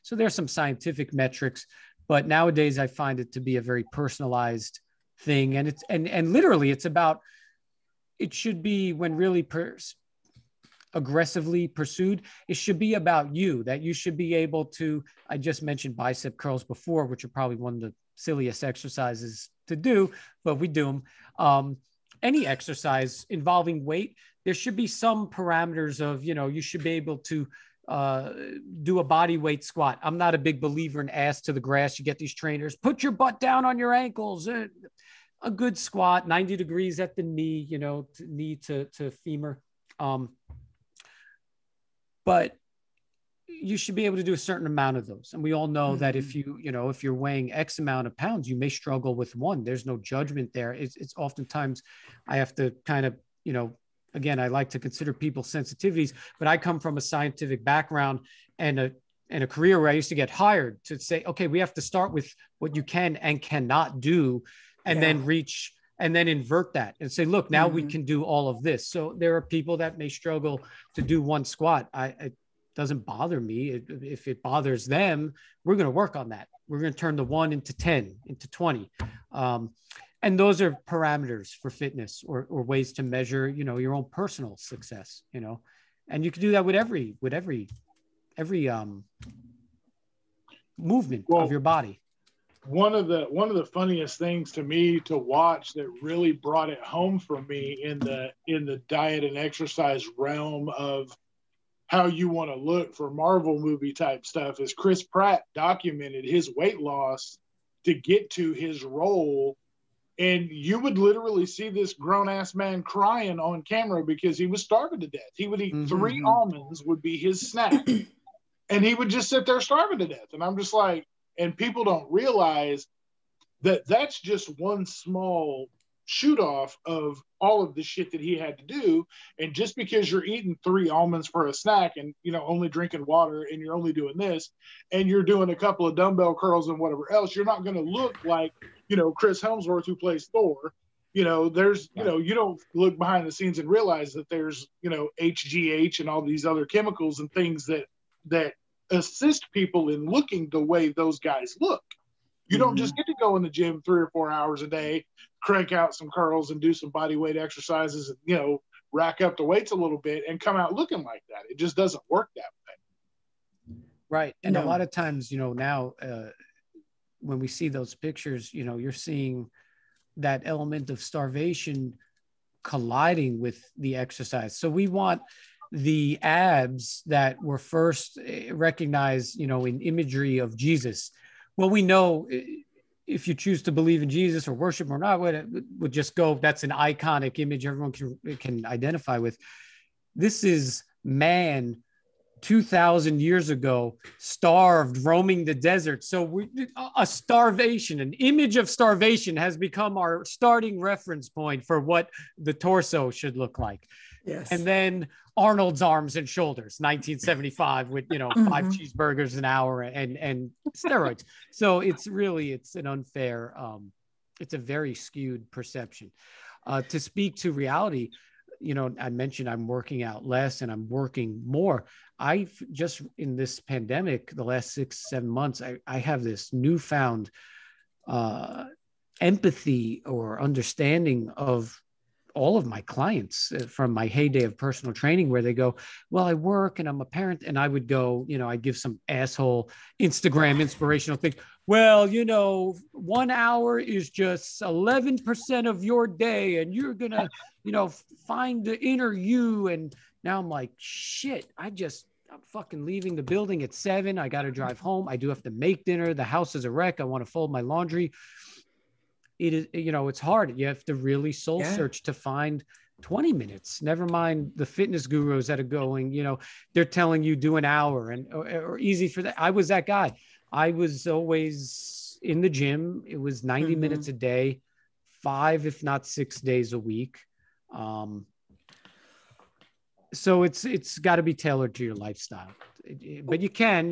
Speaker 3: So there's some scientific metrics. But nowadays, I find it to be a very personalized thing, and and literally, it's about. It should be when really aggressively pursued. It should be about you. That you should be able to. I just mentioned bicep curls before, which are probably one of the silliest exercises to do, but we do them. Any exercise involving weight, there should be some parameters of you should be able to. Do a body weight squat. I'm not a big believer in ass to the grass. You get these trainers, put your butt down on your ankles. A good squat, 90 degrees at the knee, knee to femur. But you should be able to do a certain amount of those. And we all know that if if you're weighing X amount of pounds, you may struggle with one. There's no judgment there. It's oftentimes I have to kind of, again, I like to consider people's sensitivities, but I come from a scientific background and a career where I used to get hired to say, okay, we have to start with what you can and cannot do, and then reach and then invert that and say, look, now we can do all of this. So there are people that may struggle to do one squat. It doesn't bother me. If it bothers them, we're going to work on that. We're going to turn the 1 into 10, into 20. And those are parameters for fitness or ways to measure, your own personal success, and you can do that with every movement of your body.
Speaker 2: One of the funniest things to me to watch that really brought it home for me in the diet and exercise realm of how you want to look for Marvel movie type stuff is Chris Pratt documented his weight loss to get to his role. And you would literally see this grown-ass man crying on camera because he was starving to death. He would eat 3 almonds would be his snack. And he would just sit there starving to death. And I'm just like, and people don't realize that that's just one small shoot off of all of the shit that he had to do. And just because you're eating 3 almonds for a snack and, you know, only drinking water and you're only doing this and you're doing a couple of dumbbell curls and whatever else, you're not going to look like, you know, Chris Hemsworth who plays Thor. You know, there's, you know, you don't look behind the scenes and realize that there's, you know, HGH and all these other chemicals and things that assist people in looking the way those guys look. You don't just get to go in the gym 3 or 4 hours a day, crank out some curls and do some body weight exercises and, you know, rack up the weights a little bit and come out looking like that. It just doesn't work that way.
Speaker 3: Right. And a lot of times, you know, now when we see those pictures, you know, you're seeing that element of starvation colliding with the exercise. So we want the abs that were first recognized, you know, in imagery of Jesus. Well, we know if you choose to believe in Jesus or worship or not, would just go, that's an iconic image everyone can identify with. This is man 2,000 years ago, starved, roaming the desert. So a starvation, an image of starvation has become our starting reference point for what the torso should look like.
Speaker 1: Yes.
Speaker 3: And then Arnold's arms and shoulders, 1975, with, you know, 5 cheeseburgers an hour and steroids. So it's an unfair, it's a very skewed perception. To speak to reality, you know, I mentioned I'm working out less and I'm working more. I've just, in this pandemic, the last 6-7 months, I have this newfound empathy or understanding of all of my clients from my heyday of personal training, where they go, well, I work and I'm a parent. And I would go, you know, I'd give some asshole Instagram inspirational thing. Well, you know, 1 hour is just 11% of your day and you're going to, you know, find the inner you. And now I'm like, shit, I'm fucking leaving the building at 7. I got to drive home. I do have to make dinner. The house is a wreck. I want to fold my laundry. It is, you know, it's hard. You have to really soul search to find 20 minutes, never mind the fitness gurus that are going, you know, they're telling you do an hour or easy for that. I was that guy. I was always in the gym. It was 90 minutes a day, 5, if not 6 days a week. So it's got to be tailored to your lifestyle, but you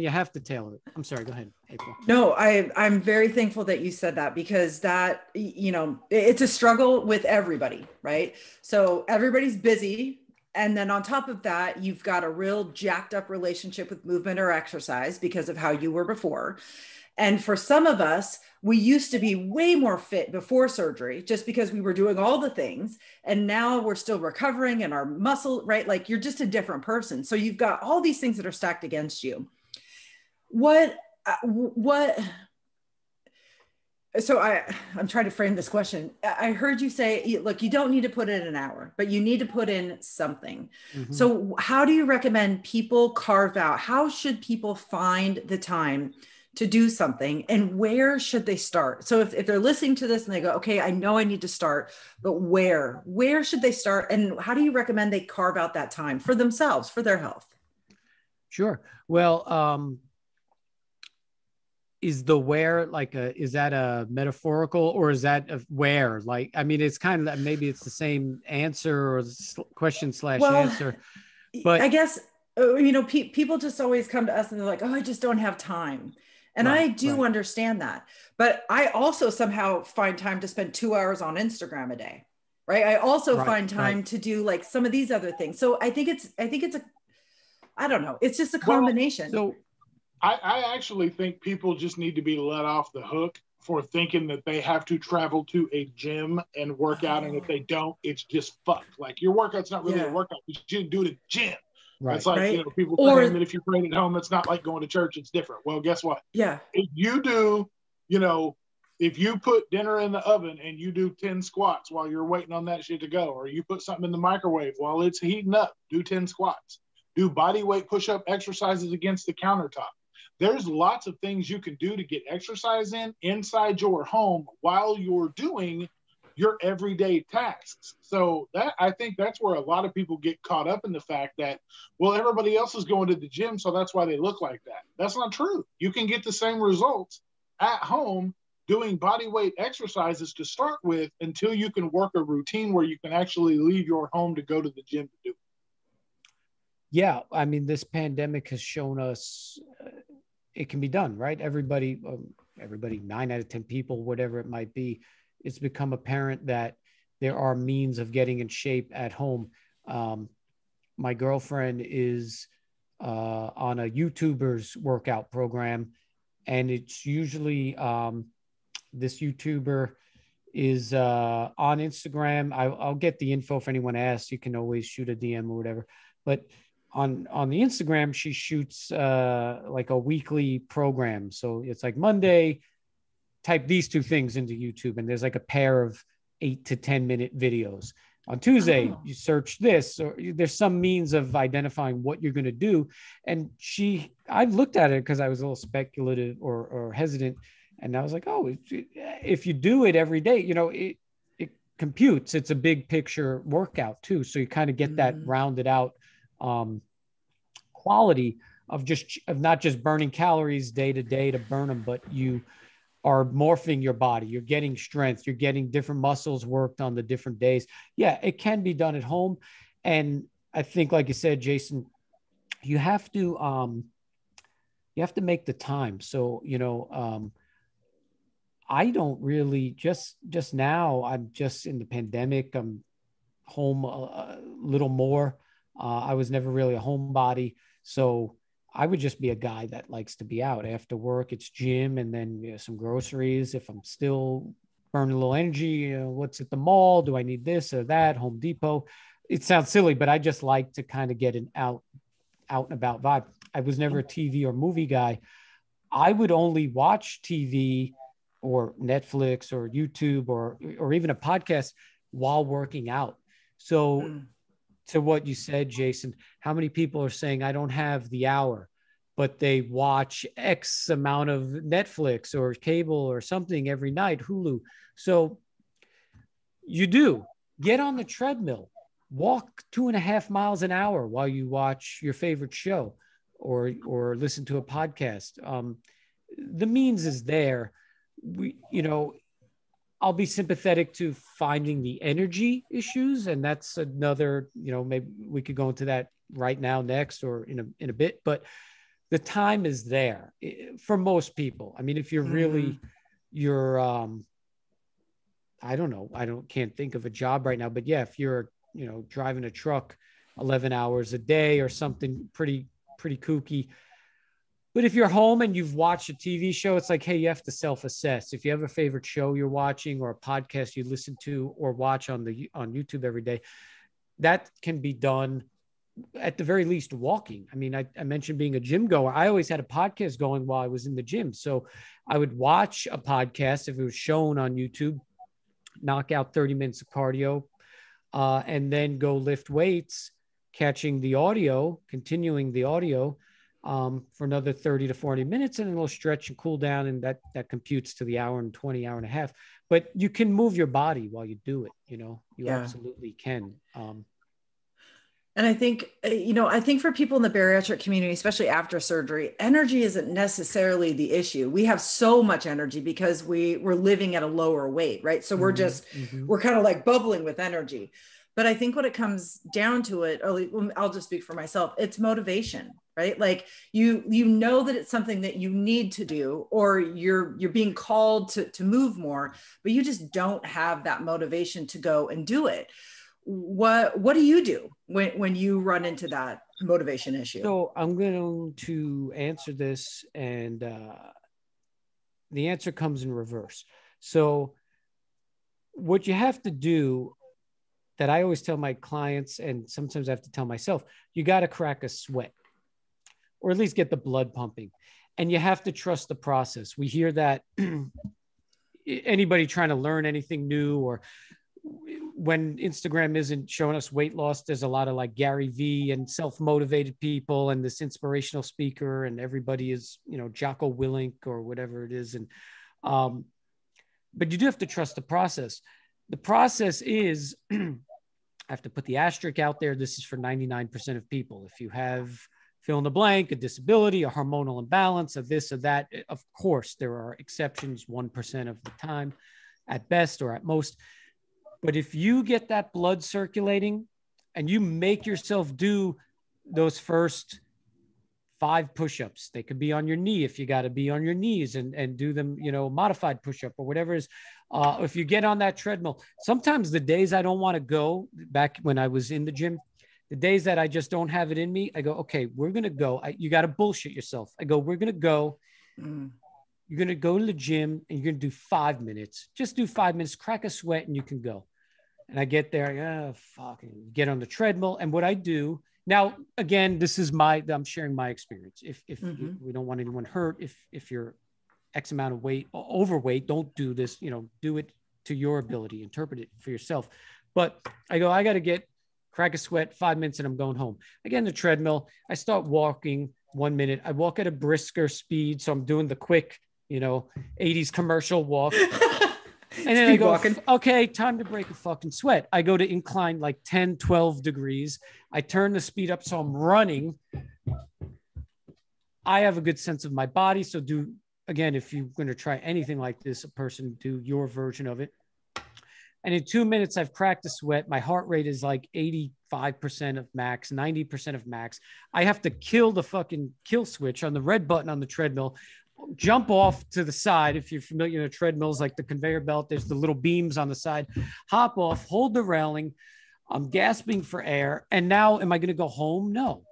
Speaker 3: have to tailor it. I'm sorry, go ahead, April.
Speaker 1: No, I'm very thankful that you said that, because that, you know, it's a struggle with everybody, right? So everybody's busy. And then on top of that, you've got a real jacked up relationship with movement or exercise because of how you were before. And for some of us, we used to be way more fit before surgery just because we were doing all the things. And now we're still recovering and our muscle, right? Like you're just a different person. So you've got all these things that are stacked against you. So I'm trying to frame this question. I heard you say, look, you don't need to put in an hour, but you need to put in something. So how do you recommend people carve out? How should people find the time to do something, and where should they start? So if they're listening to this and they go, okay, I know I need to start, but where should they start? And how do you recommend they carve out that time for themselves, for their health?
Speaker 3: Sure. Well, is the where like is that a metaphorical, or is that a where? Like, I mean, it's kind of, maybe it's the same answer or question / answer, but
Speaker 1: I guess, you know, people just always come to us and they're like, oh, I just don't have time. And I do understand that, but I also somehow find time to spend 2 hours on Instagram a day. Right. I also find time to do like some of these other things. So I think it's I don't know. It's just a combination.
Speaker 2: So I actually think people just need to be let off the hook for thinking that they have to travel to a gym and work out. And if they don't, it's just fucked. Like your workout's not really a workout. You should do it at the gym. Right. It's like, you know, people saying that if you train at home, it's not like going to church, it's different. Well, guess what?
Speaker 1: Yeah.
Speaker 2: If you do, you know, if you put dinner in the oven and you do 10 squats while you're waiting on that shit to go, or you put something in the microwave while it's heating up, do 10 squats. Do body weight push-up exercises against the countertop. There's lots of things you can do to get exercise in inside your home while you're doing your everyday tasks. So that, I think that's where a lot of people get caught up in the fact that, well, everybody else is going to the gym, so that's why they look like that. That's not true. You can get the same results at home doing body weight exercises to start with until you can work a routine where you can actually leave your home to go to the gym to do it.
Speaker 3: Yeah, I mean, this pandemic has shown us it can be done, right? Everybody, 9 out of 10 people, whatever it might be, it's become apparent that there are means of getting in shape at home. My girlfriend is on a YouTuber's workout program, and it's usually this YouTuber is on Instagram. I'll get the info if anyone asks. You can always shoot a DM or whatever. But on the Instagram, she shoots like a weekly program. So it's like Monday, type these 2 things into YouTube, and there's like a pair of 8 to 10 minute videos. On Tuesday, you search this, or there's some means of identifying what you're going to do. And I've looked at it because I was a little speculative or hesitant. And I was like, oh, if you do it every day, it computes. It's a big picture workout too. So you kind of get that rounded out quality of not just burning calories day to day to burn them, but you are morphing your body. You're getting strength. You're getting different muscles worked on the different days. Yeah, it can be done at home. And I think, like you said, Jason, you have to make the time. So, I don't really just now, I'm just in the pandemic. I'm home a little more. I was never really a homebody. So I would just be a guy that likes to be out after work. It's gym and then some groceries. If I'm still burning a little energy, what's at the mall? Do I need this or that? Home Depot. It sounds silly, but I just like to kind of get an out and about vibe. I was never a TV or movie guy. I would only watch TV or Netflix or YouTube or even a podcast while working out. So to what you said, Jason, how many people are saying, I don't have the hour, but they watch X amount of Netflix or cable or something every night, Hulu. So you do get on the treadmill, walk 2.5 miles an hour while you watch your favorite show or listen to a podcast. The means is there. I'll be sympathetic to finding the energy issues. And that's another, maybe we could go into that right now next or in a bit, but the time is there for most people. I mean, if you're really, I don't know, can't think of a job right now, but yeah, if you're, driving a truck 11 hours a day or something pretty kooky. But if you're home and you've watched a TV show, it's like, hey, you have to self-assess. If you have a favorite show you're watching or a podcast you listen to or watch on YouTube every day, that can be done at the very least walking. I mean, I mentioned being a gym goer. I always had a podcast going while I was in the gym. So I would watch a podcast if it was shown on YouTube, knock out 30 minutes of cardio, and then go lift weights, continuing the audio, for another 30 to 40 minutes, and then we'll stretch and cool down. And that computes to the hour and 20, hour and a half, but you can move your body while you do it. You absolutely can.
Speaker 1: And I think, I think for people in the bariatric community, especially after surgery, energy isn't necessarily the issue. We have so much energy because we're living at a lower weight, right? So we're kind of like bubbling with energy. But I think when it comes down to it, I'll just speak for myself, it's motivation, right? Like you know that it's something that you need to do, or you're being called to move more, but you just don't have that motivation to go and do it. What do you do when you run into that motivation issue?
Speaker 3: So I'm going to answer this, and the answer comes in reverse. So what you have to do, that I always tell my clients, and sometimes I have to tell myself, you got to crack a sweat, or at least get the blood pumping. And you have to trust the process. We hear that anybody trying to learn anything new, or when Instagram isn't showing us weight loss, there's a lot of like Gary V and self-motivated people and this inspirational speaker, and everybody is, Jocko Willink or whatever it is. And, but you do have to trust the process. The process is, I have to put the asterisk out there. This is for 99% of people. If you have fill in the blank, a disability, a hormonal imbalance, a this or that, of course, there are exceptions 1% of the time at best or at most. But if you get that blood circulating and you make yourself do those first 5 push-ups, they could be on your knee if you got to be on your knees and do them, you know, modified push-up or whatever it is. If you get on that treadmill, sometimes the days I don't want to go, back when I was in the gym, the days that I just don't have it in me, I go, okay, we're going to go. You got to bullshit yourself. I go, we're going to go. You're going to go to the gym and you're going to do 5 minutes. Just do 5 minutes, crack a sweat, and you can go. And I get there, get on the treadmill. And what I do now, again, this is I'm sharing my experience. If we don't want anyone hurt, if you're X amount of weight, overweight, don't do this, you know, do it to your ability, interpret it for yourself. But I go, I got to crack a sweat, 5 minutes, and I'm going home. I get on the treadmill. I start walking 1 minute. I walk at a brisker speed. So I'm doing the quick, you know, 80s commercial walk. And then I go, okay, time to break a fucking sweat. I go to incline like 10, 12 degrees. I turn the speed up. So I'm running. I have a good sense of my body. So again, if you're going to try anything like this, a person do your version of it. And in 2 minutes, I've cracked a sweat. My heart rate is like 85% of max, 90% of max. I have to kill the fucking kill switch on the red button on the treadmill, jump off to the side. If you're familiar with treadmills, like the conveyor belt, there's the little beams on the side, hop off, hold the railing. I'm gasping for air. And now, am I going to go home? No.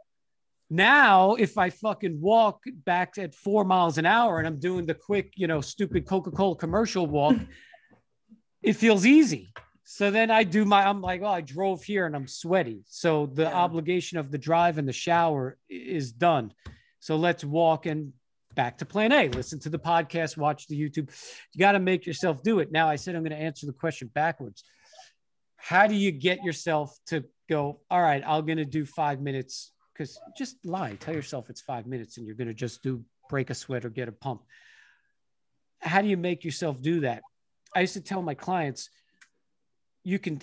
Speaker 3: Now, if I fucking walk back at 4 miles an hour and I'm doing the quick, you know, stupid Coca-Cola commercial walk, it feels easy. So then I'm like, oh, I drove here and I'm sweaty. So the obligation of the drive and the shower is done. So let's walk and back to plan A. Listen to the podcast, watch the YouTube. You got to make yourself do it. Now, I said I'm going to answer the question backwards. How do you get yourself to go, all right, I'm going to do 5 minutes? Because just lie. Tell yourself it's 5 minutes and you're going to just break a sweat or get a pump. How do you make yourself do that? I used to tell my clients, you can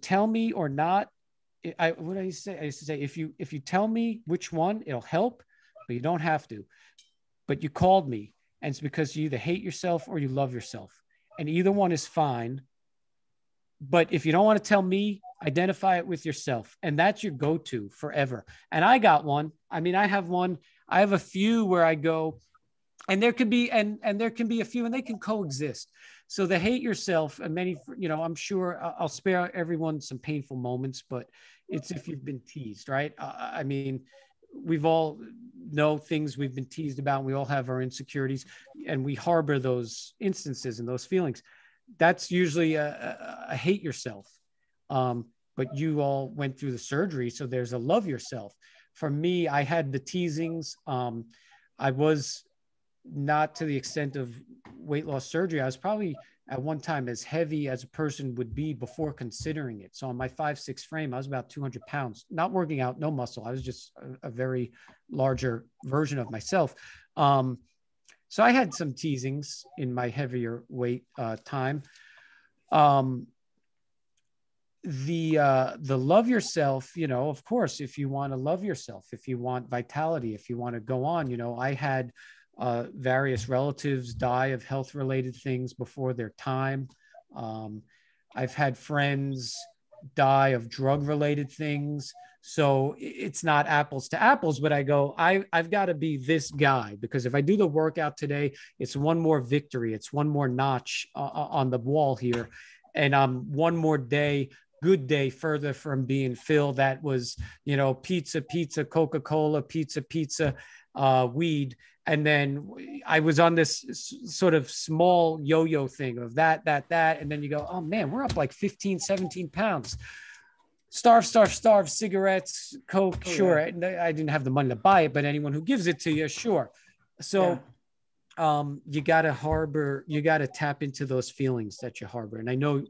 Speaker 3: tell me or not. What I used to say? I used to say, if you tell me which one, it'll help, but you don't have to. But you called me, and it's because you either hate yourself or you love yourself, and either one is fine. But if you don't want to tell me, identify it with yourself, and that's your go-to forever. And I got one. I mean, I have one. I have a few where I go, and there can be there can be a few, and they can coexist. So the hate yourself, and many, you know, I'm sure I'll spare everyone some painful moments, but it's if you've been teased, right? I mean, we've all know things we've been teased about. And we all have our insecurities, and we harbor those instances and those feelings. That's usually a hate yourself. But you all went through the surgery, so there's a love yourself. For me, I had the teasings. I was not to the extent of weight loss surgery. I was probably at one time as heavy as a person would be before considering it. So on my 5'6" frame, I was about 200 pounds, not working out, no muscle. I was just a very larger version of myself. So I had some teasings in my heavier weight time. The love yourself, you know, of course, if you want to love yourself, if you want vitality, if you want to go on, you know, I had various relatives die of health-related things before their time. I've had friends die of drug-related things. So it's not apples to apples, but I go, I've got to be this guy, because if I do the workout today, it's one more victory. It's one more notch on the wall here. And I'm one more day, good day further from being Phil. That was, you know, pizza, Coca-Cola, pizza, weed. And then I was on this sort of small yo-yo thing of that. And then you go, oh man, we're up like 15, 17 pounds. Starve, cigarettes, Coke, sure. Yeah. I didn't have the money to buy it, but anyone who gives it to you, sure. So you got to tap into those feelings that you harbor. And I know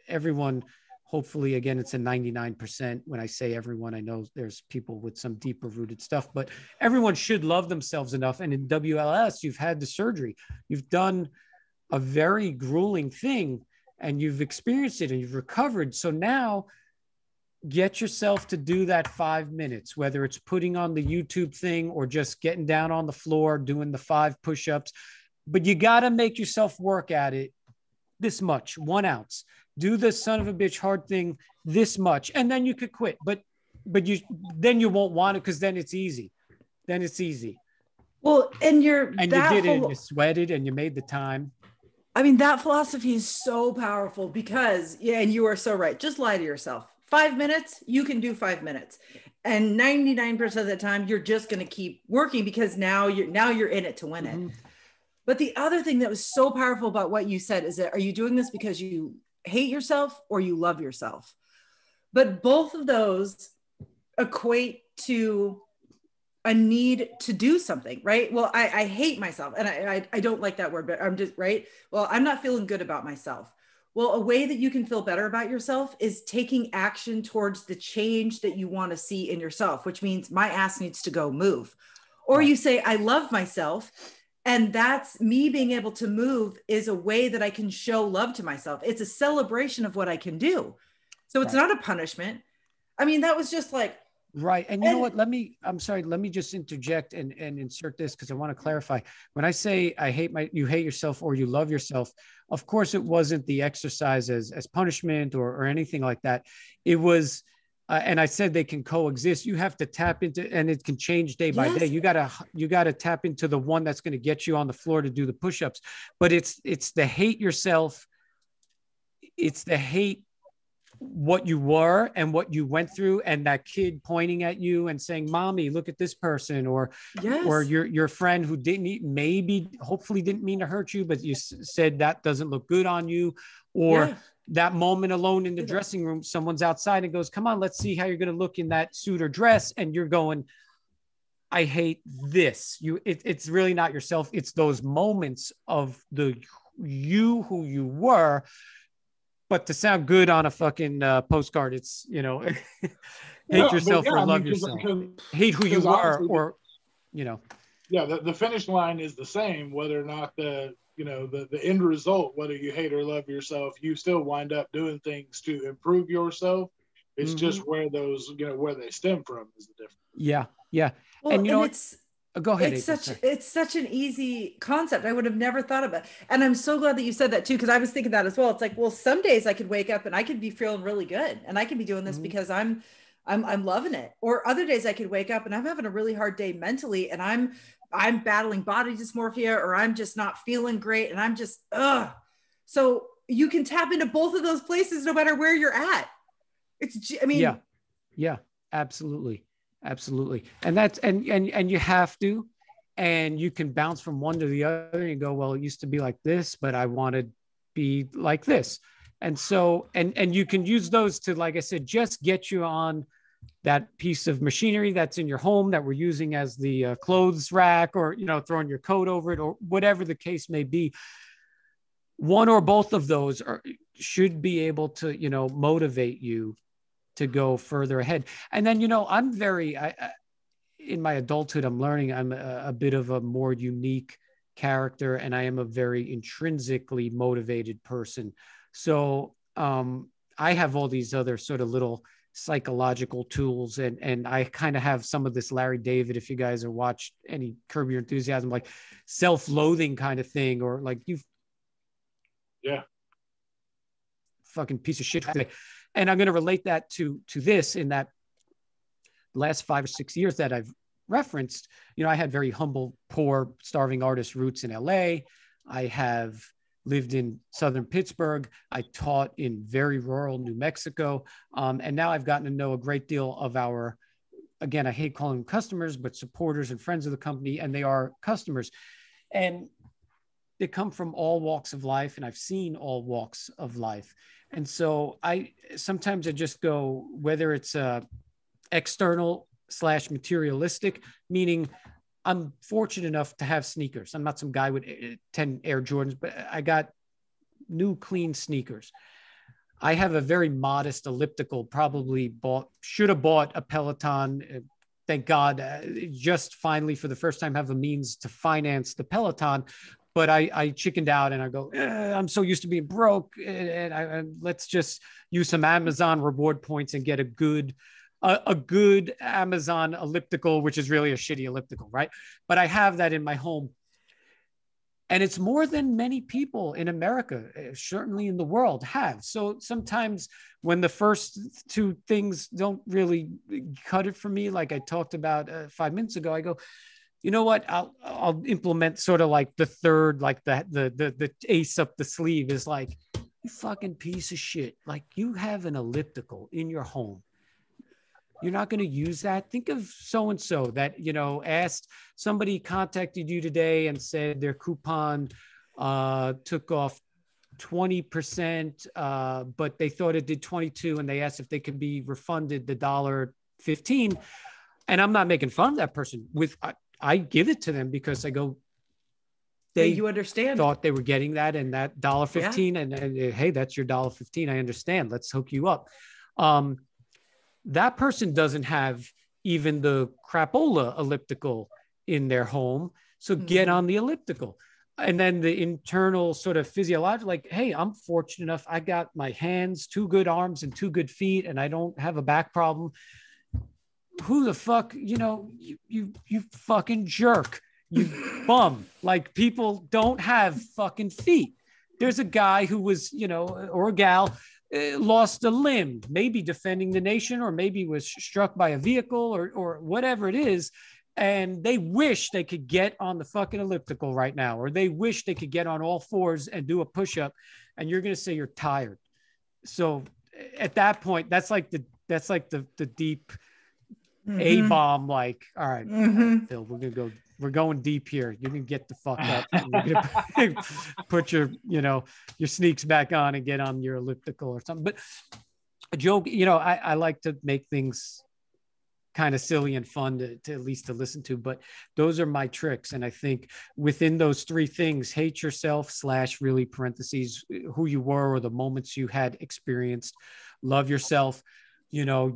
Speaker 3: everyone, hopefully, again, it's a 99%. When I say everyone, I know there's people with some deeper rooted stuff, but everyone should love themselves enough. And in WLS, you've had the surgery, you've done a very grueling thing. and you've experienced it and you've recovered. So now get yourself to do that 5 minutes, whether it's putting on the YouTube thing or just getting down on the floor, doing the 5 push-ups, but you got to make yourself work at it this much, 1 ounce, do the son of a bitch hard thing this much, and then you could quit. But you won't want it, because then it's easy.
Speaker 1: Well, and you
Speaker 3: did it, and you sweated and you made the time.
Speaker 1: I mean, that philosophy is so powerful because, yeah, and you are so right. Just lie to yourself. 5 minutes, you can do 5 minutes. And 99% of the time, you're just going to keep working because now you're in it to win it. But the other thing that was so powerful about what you said is that, are you doing this because you hate yourself or you love yourself? But both of those equate to a need to do something, right? Well, I hate myself, and I don't like that word, but I'm just, right? Well, I'm not feeling good about myself. Well, a way that you can feel better about yourself is taking action towards the change that you want to see in yourself, which means my ass needs to go move. Or you say, I love myself. And that's me being able to move is a way that I can show love to myself. It's a celebration of what I can do. So it's not a punishment. I mean, that was just like,
Speaker 3: right. And you know what, let me just interject and insert this, because I want to clarify. When I say you hate yourself or you love yourself, of course, it wasn't the exercise as punishment or anything like that. It was, and I said they can coexist. You have to tap into, and it can change day by day. You gotta tap into the one that's going to get you on the floor to do the push-ups. But it's the hate yourself. It's the hate what you were and what you went through, and that kid pointing at you and saying, mommy, look at this person, or your friend who hopefully didn't mean to hurt you, but you said that doesn't look good on you, or that moment alone in the dressing room, someone's outside and goes, come on, let's see how you're going to look in that suit or dress. And you're going, I hate this. It's really not yourself. It's those moments of you who you were. But to sound good on a fucking postcard, it's, hate yourself or love yourself. Hate who you are, or,
Speaker 2: Yeah, the finish line is the same, whether or not the end result, whether you hate or love yourself, you still wind up doing things to improve yourself. It's just where those, where they stem from is the difference.
Speaker 3: Yeah. Yeah.
Speaker 1: Well,
Speaker 3: and go ahead.
Speaker 1: It's such an easy concept. I would have never thought of it. And I'm so glad that you said that too, because I was thinking that as well. It's like, well, some days I could wake up and I could be feeling really good and I can be doing this because I'm loving it. Or other days I could wake up and I'm having a really hard day mentally and I'm battling body dysmorphia, or I'm just not feeling great and I'm just So you can tap into both of those places no matter where you're at.
Speaker 3: Yeah, absolutely. Absolutely. And that's, and you have to, and you can bounce from one to the other and you go, well, it used to be like this, but I want to be like this. And so, and you can use those to, like I said, just get you on that piece of machinery that's in your home that we're using as the clothes rack, or, throwing your coat over it, or whatever the case may be. One or both of those should be able to, motivate you to go further ahead. And then, I'm in my adulthood, I'm learning I'm a bit of a more unique character, and I am a very intrinsically motivated person. So I have all these other sort of little psychological tools, and I kind of have some of this Larry David, if you guys have watched any Curb Your Enthusiasm, like self-loathing kind of thing, or like fucking piece of shit. And I'm going to relate that to this, in that last 5 or 6 years that I've referenced, I had very humble, poor, starving artist roots in LA. I have lived in Southern Pittsburgh. I taught in very rural New Mexico. And now I've gotten to know a great deal of our, again, I hate calling them customers, but supporters and friends of the company, and they are customers. And they come from all walks of life, and I've seen all walks of life. And so sometimes I just go, whether it's external / materialistic, meaning I'm fortunate enough to have sneakers. I'm not some guy with 10 Air Jordans, but I got new clean sneakers. I have a very modest elliptical, should have bought a Peloton. Thank God, just finally for the first time have the means to finance the Peloton. but I chickened out and I go, I'm so used to being broke, and let's just use some Amazon reward points and get a good Amazon elliptical, which is really a shitty elliptical, right? But I have that in my home. And it's more than many people in America, certainly in the world, have. So sometimes when the first two things don't really cut it for me, like I talked about 5 minutes ago, I go, you know what? I'll implement sort of like the third, like the ace up the sleeve is like, you fucking piece of shit. Like, you have an elliptical in your home. You're not going to use that. Think of so-and-so that, you know, asked, somebody contacted you today and said their coupon took off 20%, but they thought it did 22, and they asked if they could be refunded the $1.15. And I'm not making fun of that person. I give it to them because I go,
Speaker 1: you understand,
Speaker 3: thought they were getting that, and that $1.15, and hey, that's your $1.15. I understand. Let's hook you up. That person doesn't have even the crapola elliptical in their home. So get on the elliptical. And then the internal sort of physiological, like, hey, I'm fortunate enough. I got my hands, 2 good arms and 2 good feet, and I don't have a back problem. Who the fuck, you know, you fucking jerk, you bum. Like, people don't have fucking feet. There's a guy who was, you know, or a gal, lost a limb, maybe defending the nation, or maybe was struck by a vehicle, or whatever it is. And they wish they could get on the fucking elliptical right now, or they wish they could get on all fours and do a push-up. And you're going to say you're tired. So at that point, that's like the deep A-bomb, like, all right, Phil, we're going deep here. You can get the fuck up. You're gonna put your sneaks back on and get on your elliptical or something. But a joke, you know, I like to make things kind of silly and fun to at least to listen to, but those are my tricks. And I think within those 3 things, hate yourself / really parentheses, who you were or the moments you had experienced, love yourself. You know,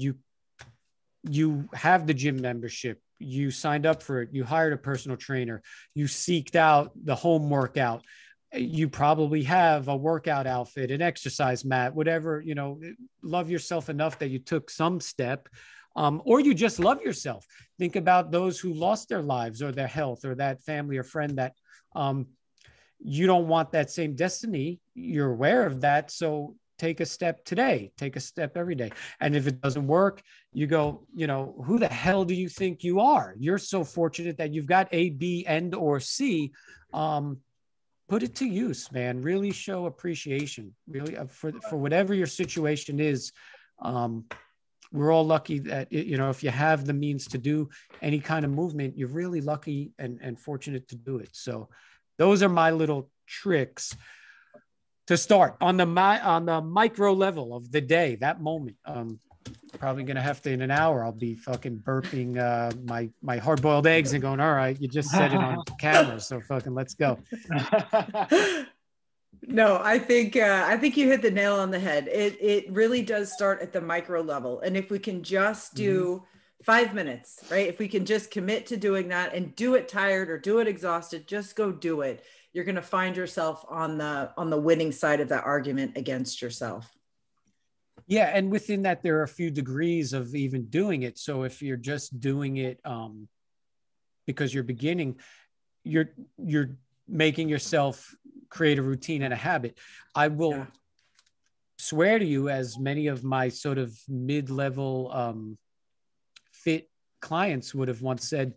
Speaker 3: you have the gym membership, you signed up for it, you hired a personal trainer, you seeked out the home workout, you probably have a workout outfit, an exercise mat, whatever, you know, love yourself enough that you took some step, or you just love yourself. Think about those who lost their lives or their health, or that family or friend that you don't want that same destiny. You're aware of that. So take a step today, take a step every day. And if it doesn't work, you go, you know, who the hell do you think you are? You're so fortunate that you've got A, B, and or C. Put it to use, man. Really show appreciation, really, for whatever your situation is. We're all lucky that, you know, if you have the means to do any kind of movement, you're really lucky and fortunate to do it. So those are my little tricks to start on the micro level of the day, that moment. Probably going to have to, in an hour, I'll be fucking burping my hard-boiled eggs and going, all right, you just said it on camera, so fucking let's go.
Speaker 1: No, I think you hit the nail on the head. It really does start at the micro level. And if we can just do 5 minutes, right? If we can just commit to doing that and do it tired or do it exhausted, just go do it. You're going to find yourself on the winning side of that argument against yourself.
Speaker 3: Yeah. And within that, there are a few degrees of even doing it. So if you're just doing it because you're beginning, you're making yourself create a routine and a habit. I will swear to you, as many of my sort of mid-level fit clients would have once said,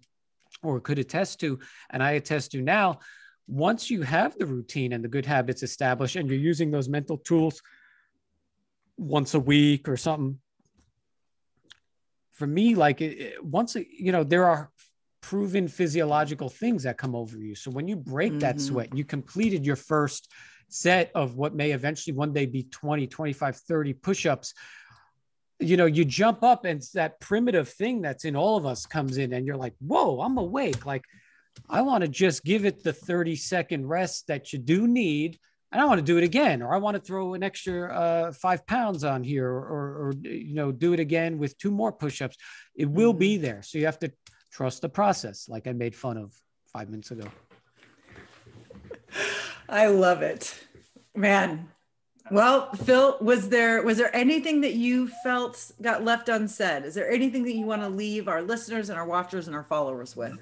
Speaker 3: or could attest to, and I attest to now, once you have the routine and the good habits established and you're using those mental tools once a week or something, for me, like there are proven physiological things that come over you. So when you break that sweat, you completed your first set of what may eventually one day be 20, 25, 30 push-ups, you know, you jump up and that primitive thing that's in all of us comes in and you're like, whoa, I'm awake. Like, I want to just give it the 30-second rest that you do need. And I want to do it again, or I want to throw an extra 5 pounds on here, or you know, do it again with 2 more push-ups. It will be there. So you have to trust the process, like I made fun of 5 minutes ago.
Speaker 1: I love it, man. Well, Phil, was there anything that you felt got left unsaid? Is there anything that you want to leave our listeners and our watchers and our followers with?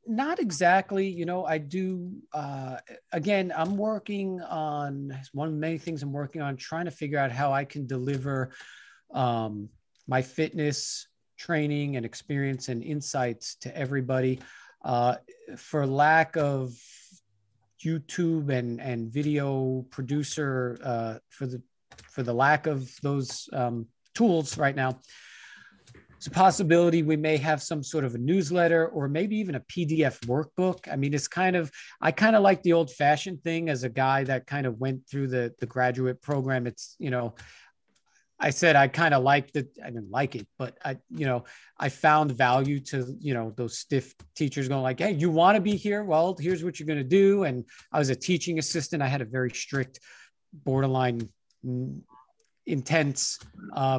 Speaker 3: Not exactly. You know, I do, again, I'm working on one of the many things I'm working on, trying to figure out how I can deliver my fitness training and experience and insights to everybody. For lack of YouTube and video producer, for the lack of those tools right now, it's a possibility we may have some sort of a newsletter or maybe even a PDF workbook. I mean, I kind of like the old fashioned thing as a guy that kind of went through the graduate program. It's, you know, I said I kind of liked it. I didn't like it, but I found value to, those stiff teachers going like, hey, you want to be here? Well, here's what you're going to do. And I was a teaching assistant. I had a very strict, borderline intense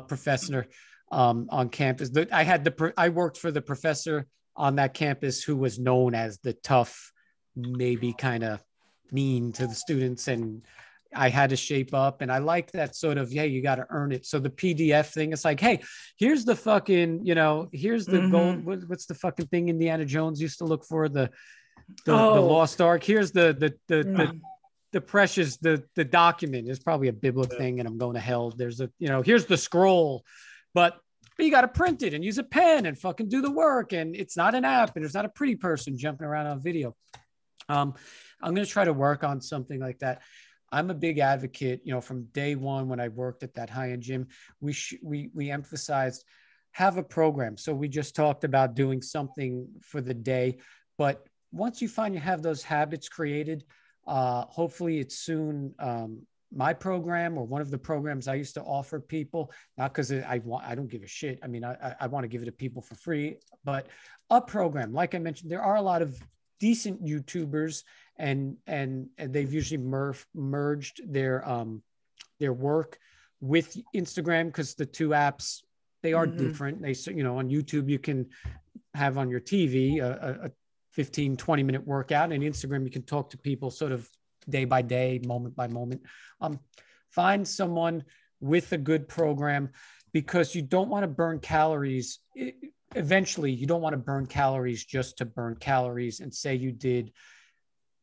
Speaker 3: professor on campus. I worked for the professor on that campus who was known as the tough, maybe kind of mean to the students, and I had to shape up. And I like that sort of, yeah, you got to earn it. So the PDF thing, it's like, hey, here's the fucking, here's the gold. What's the fucking thing Indiana Jones used to look for? The Lost Ark. Here's the precious, the document is probably a biblical thing, and I'm going to hell. There's here's the scroll, but you got to print it and use a pen and fucking do the work. And it's not an app, and there's not a pretty person jumping around on video. I'm going to try to work on something like that. I'm a big advocate, from day one when I worked at that high-end gym, we emphasized have a program. So we just talked about doing something for the day, but once you find you have those habits created, hopefully it's soon my program or one of the programs I used to offer people, not because I don't give a shit. I mean, I want to give it to people for free, but a program, like I mentioned, there are a lot of decent YouTubers and they've usually merged their work with Instagram, because the two apps, they are different. They, on YouTube, you can have on your TV a 15, 20-minute workout, and Instagram, you can talk to people sort of day by day, moment by moment. Find someone with a good program, because you don't want to burn calories. Eventually, you don't want to burn calories just to burn calories and say you did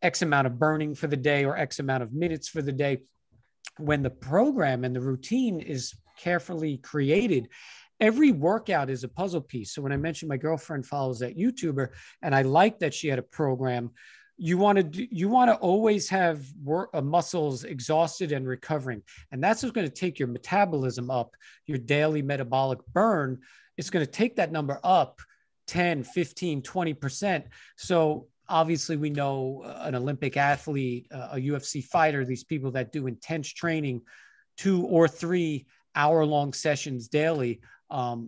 Speaker 3: X amount of burning for the day or X amount of minutes for the day. When the program and the routine is carefully created, every workout is a puzzle piece. So when I mentioned my girlfriend follows that YouTuber, and I like that she had a program, you want to always have muscles exhausted and recovering. And that's what's going to take your metabolism up, your daily metabolic burn. It's going to take that number up 10, 15, 20%. So obviously we know an Olympic athlete, a UFC fighter, these people that do intense training, 2 or 3 hour-long sessions daily,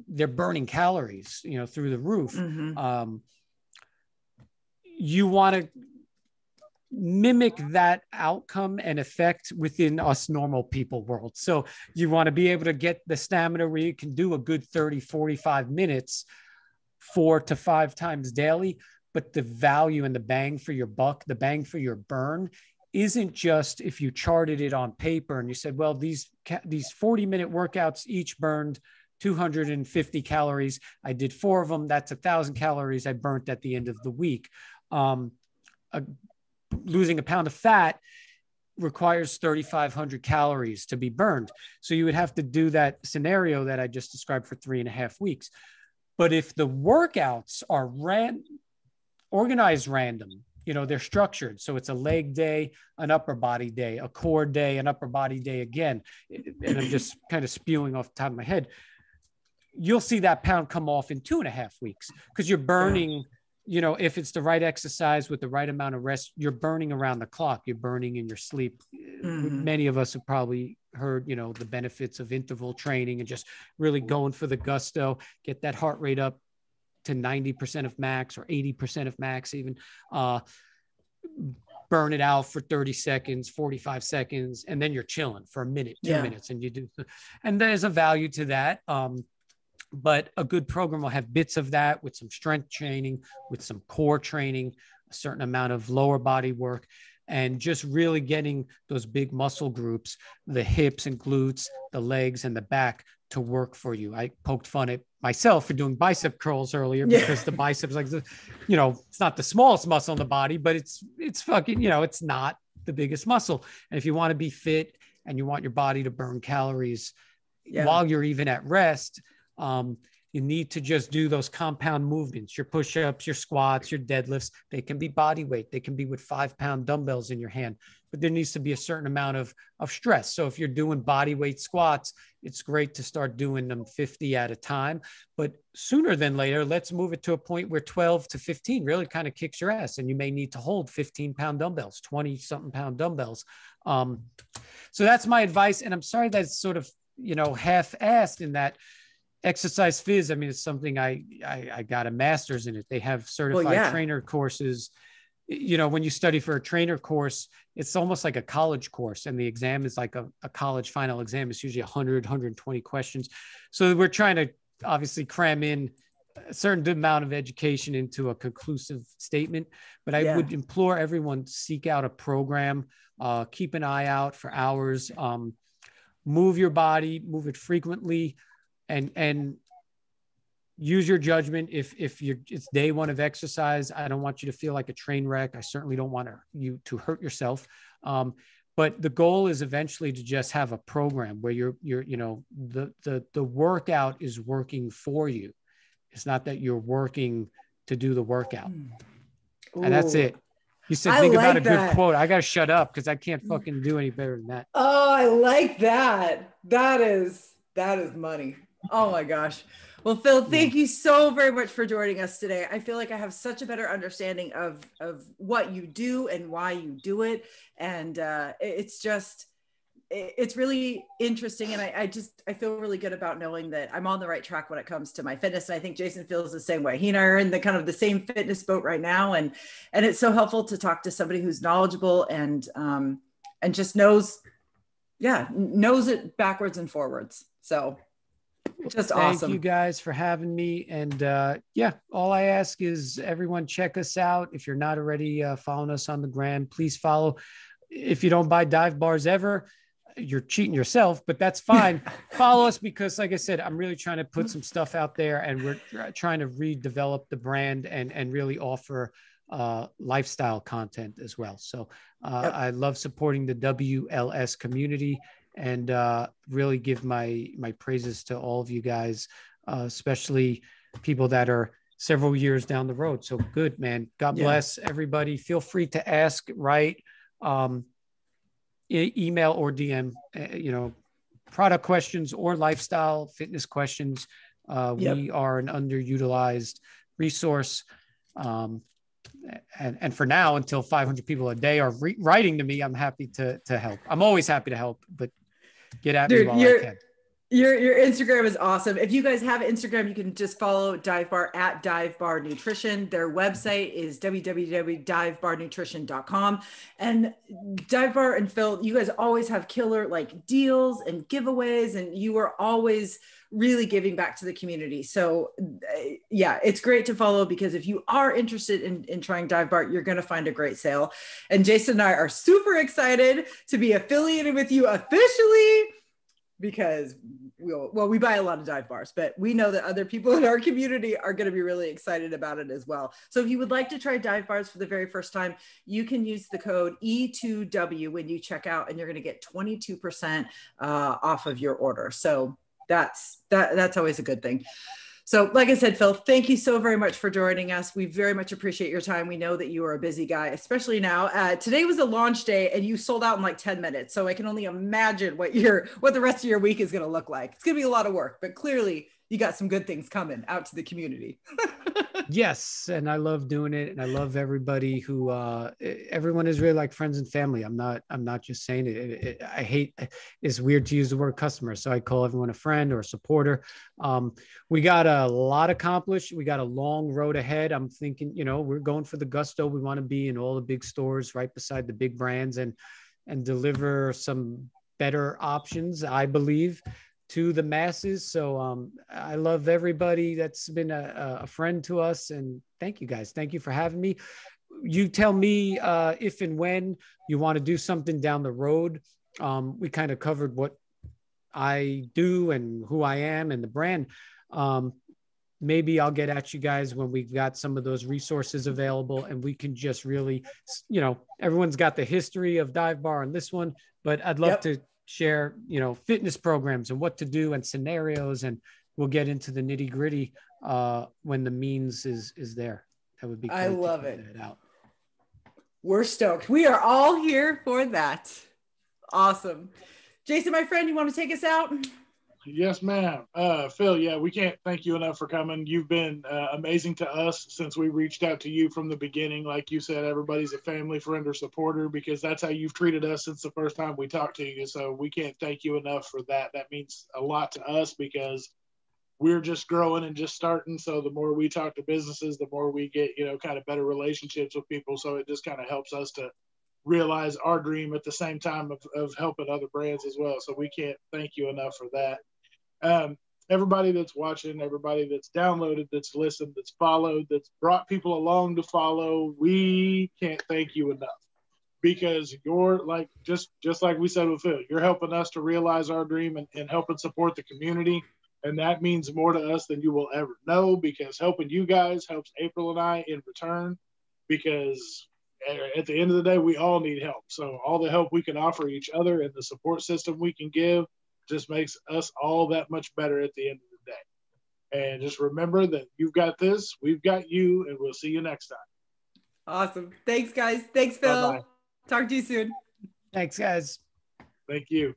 Speaker 3: they're burning calories, through the roof. You want to mimic that outcome and effect within us normal people world. So you want to be able to get the stamina where you can do a good 30, 45 minutes, 4 to 5 times daily. But the value and the bang for your buck, the bang for your burn, isn't just if you charted it on paper and you said, well, these 40-minute workouts each burned 250 calories. I did 4 of them. That's 1,000 calories I burnt at the end of the week. Losing a pound of fat requires 3,500 calories to be burned. So you would have to do that scenario that I just described for 3.5 weeks. But if the workouts are organized random, they're structured. So it's a leg day, an upper body day, a core day, an upper body day again. And I'm just kind of spewing off the top of my head. You'll see that pound come off in 2.5 weeks, because you're burning, if it's the right exercise with the right amount of rest, you're burning around the clock. You're burning in your sleep. Many of us have probably heard, the benefits of interval training and just really going for the gusto, get that heart rate up to 90% of max or 80% of max even, burn it out for 30 seconds, 45 seconds, and then you're chilling for a minute, 2 minutes, and you do. And there's a value to that. But a good program will have bits of that with some strength training, with some core training, a certain amount of lower body work, and just really getting those big muscle groups, the hips and glutes, the legs and the back, to work for you. I poked fun at myself for doing bicep curls earlier because the biceps, like, it's not the smallest muscle in the body, but it's fucking, it's not the biggest muscle. And if you want to be fit and you want your body to burn calories while you're even at rest, you need to just do those compound movements, your push-ups, your squats, your deadlifts. They can be body weight. They can be with 5-pound dumbbells in your hand, but there needs to be a certain amount of stress. So if you're doing body weight squats, it's great to start doing them 50 at a time, but sooner than later, let's move it to a point where 12 to 15 really kind of kicks your ass. And you may need to hold 15-pound dumbbells, 20 something pound dumbbells. So that's my advice. And I'm sorry that's sort of, half-assed in that exercise phys. I mean, it's something I got a master's in it. They have certified trainer courses. When you study for a trainer course, it's almost like a college course, and the exam is like a college final exam. It's usually 100, 120 questions. So we're trying to obviously cram in a certain amount of education into a conclusive statement, but I would implore everyone to seek out a program, keep an eye out for hours, move your body, move it frequently, and use your judgment. If it's day one of exercise, I don't want you to feel like a train wreck. I certainly don't want you to hurt yourself. But the goal is eventually to just have a program where the workout is working for you. It's not that you're working to do the workout. Ooh. And that's it. You said, think about a good quote. I got to shut up because I can't fucking do any better than that.
Speaker 1: Oh, I like that. That is money. Oh my gosh. Well, Phil, thank you so very much for joining us today. I feel like I have such a better understanding of what you do and why you do it. And it's really interesting. And I feel really good about knowing that I'm on the right track when it comes to my fitness. And I think Jason feels the same way. He and I are in the kind of the same fitness boat right now. And it's so helpful to talk to somebody who's knowledgeable and just knows it backwards and forwards. So just awesome.
Speaker 3: Thank you guys for having me. And all I ask is everyone check us out. If you're not already following us on the gram, please follow. If you don't buy dive bars ever, you're cheating yourself, but that's fine. Follow us because, like I said, I'm really trying to put some stuff out there, and we're trying to redevelop the brand and really offer lifestyle content as well. So I love supporting the WLS community, and really give my praises to all of you guys, especially people that are several years down the road. So good, man. God bless everybody. Feel free to ask, write, email or DM, product questions or lifestyle fitness questions. We are an underutilized resource. And for now, until 500 people a day are writing to me, I'm happy to help. I'm always happy to help, but get at me while I can.
Speaker 1: Your Instagram is awesome. If you guys have Instagram, you can just follow Dive Bar at Dive Bar Nutrition. Their website is www.divebarnutrition.com. And Dive Bar and Phil, you guys always have killer like deals and giveaways, and you are always really giving back to the community. So it's great to follow, because if you are interested in trying Dive Bar, you're going to find a great sale. And Jason and I are super excited to be affiliated with you officially, because we buy a lot of dive bars, but we know that other people in our community are going to be really excited about it as well. So if you would like to try dive bars for the very first time, you can use the code E2W when you check out, and you're going to get 22% off of your order. So that's always a good thing. So like I said, Phil, thank you so very much for joining us. We very much appreciate your time. We know that you are a busy guy, especially now. Today was a launch day and you sold out in like 10 minutes. So I can only imagine what the rest of your week is going to look like. It's going to be a lot of work, but clearly you got some good things coming out to the community.
Speaker 3: Yes. And I love doing it. And I love everybody who, everyone is really like friends and family. I'm not just saying it. I hate, it's weird to use the word customer. So I call everyone a friend or a supporter. We got a lot accomplished. We got a long road ahead. I'm thinking, we're going for the gusto. We want to be in all the big stores right beside the big brands and deliver some better options, I believe, to the masses. So I love everybody that's been a friend to us, and thank you guys. Thank you for having me. you tell me if and when you want to do something down the road. We kind of covered what I do and who I am and the brand. Maybe I'll get at you guys when we've got some of those resources available, and we can just really, you know, everyone's got the history of Dive Bar on this one, but I'd love to share, you know, fitness programs and what to do and scenarios, and we'll get into the nitty gritty when the means is there. That would be great.
Speaker 1: I love it.
Speaker 3: That out.
Speaker 1: We're stoked. We are all here for that. Awesome. Jason, my friend, you want to take us out?
Speaker 2: Yes, ma'am. Phil, yeah, we can't thank you enough for coming. You've been amazing to us since we reached out to you from the beginning. Like you said, everybody's a family, friend, or supporter, because that's how you've treated us since the first time we talked to you. So we can't thank you enough for that. That means a lot to us because we're just growing and just starting. So the more we talk to businesses, the more we get, you know, kind of better relationships with people. So it just kind of helps us to realize our dream at the same time of helping other brands as well. So we can't thank you enough for that. Everybody that's watching, everybody that's downloaded, that's listened, that's followed, that's brought people along to follow, we can't thank you enough, because you're like, just like we said with Phil, you're helping us to realize our dream and helping support the community. And that means more to us than you will ever know, because helping you guys helps April and I in return, because at the end of the day, we all need help. So all the help we can offer each other and the support system we can give just makes us all that much better at the end of the day. And just remember that you've got this, we've got you, and we'll see you next time.
Speaker 1: Awesome. Thanks, guys. Thanks, Phil.
Speaker 2: Bye-bye.
Speaker 1: Talk to you soon.
Speaker 3: Thanks, guys.
Speaker 2: Thank you.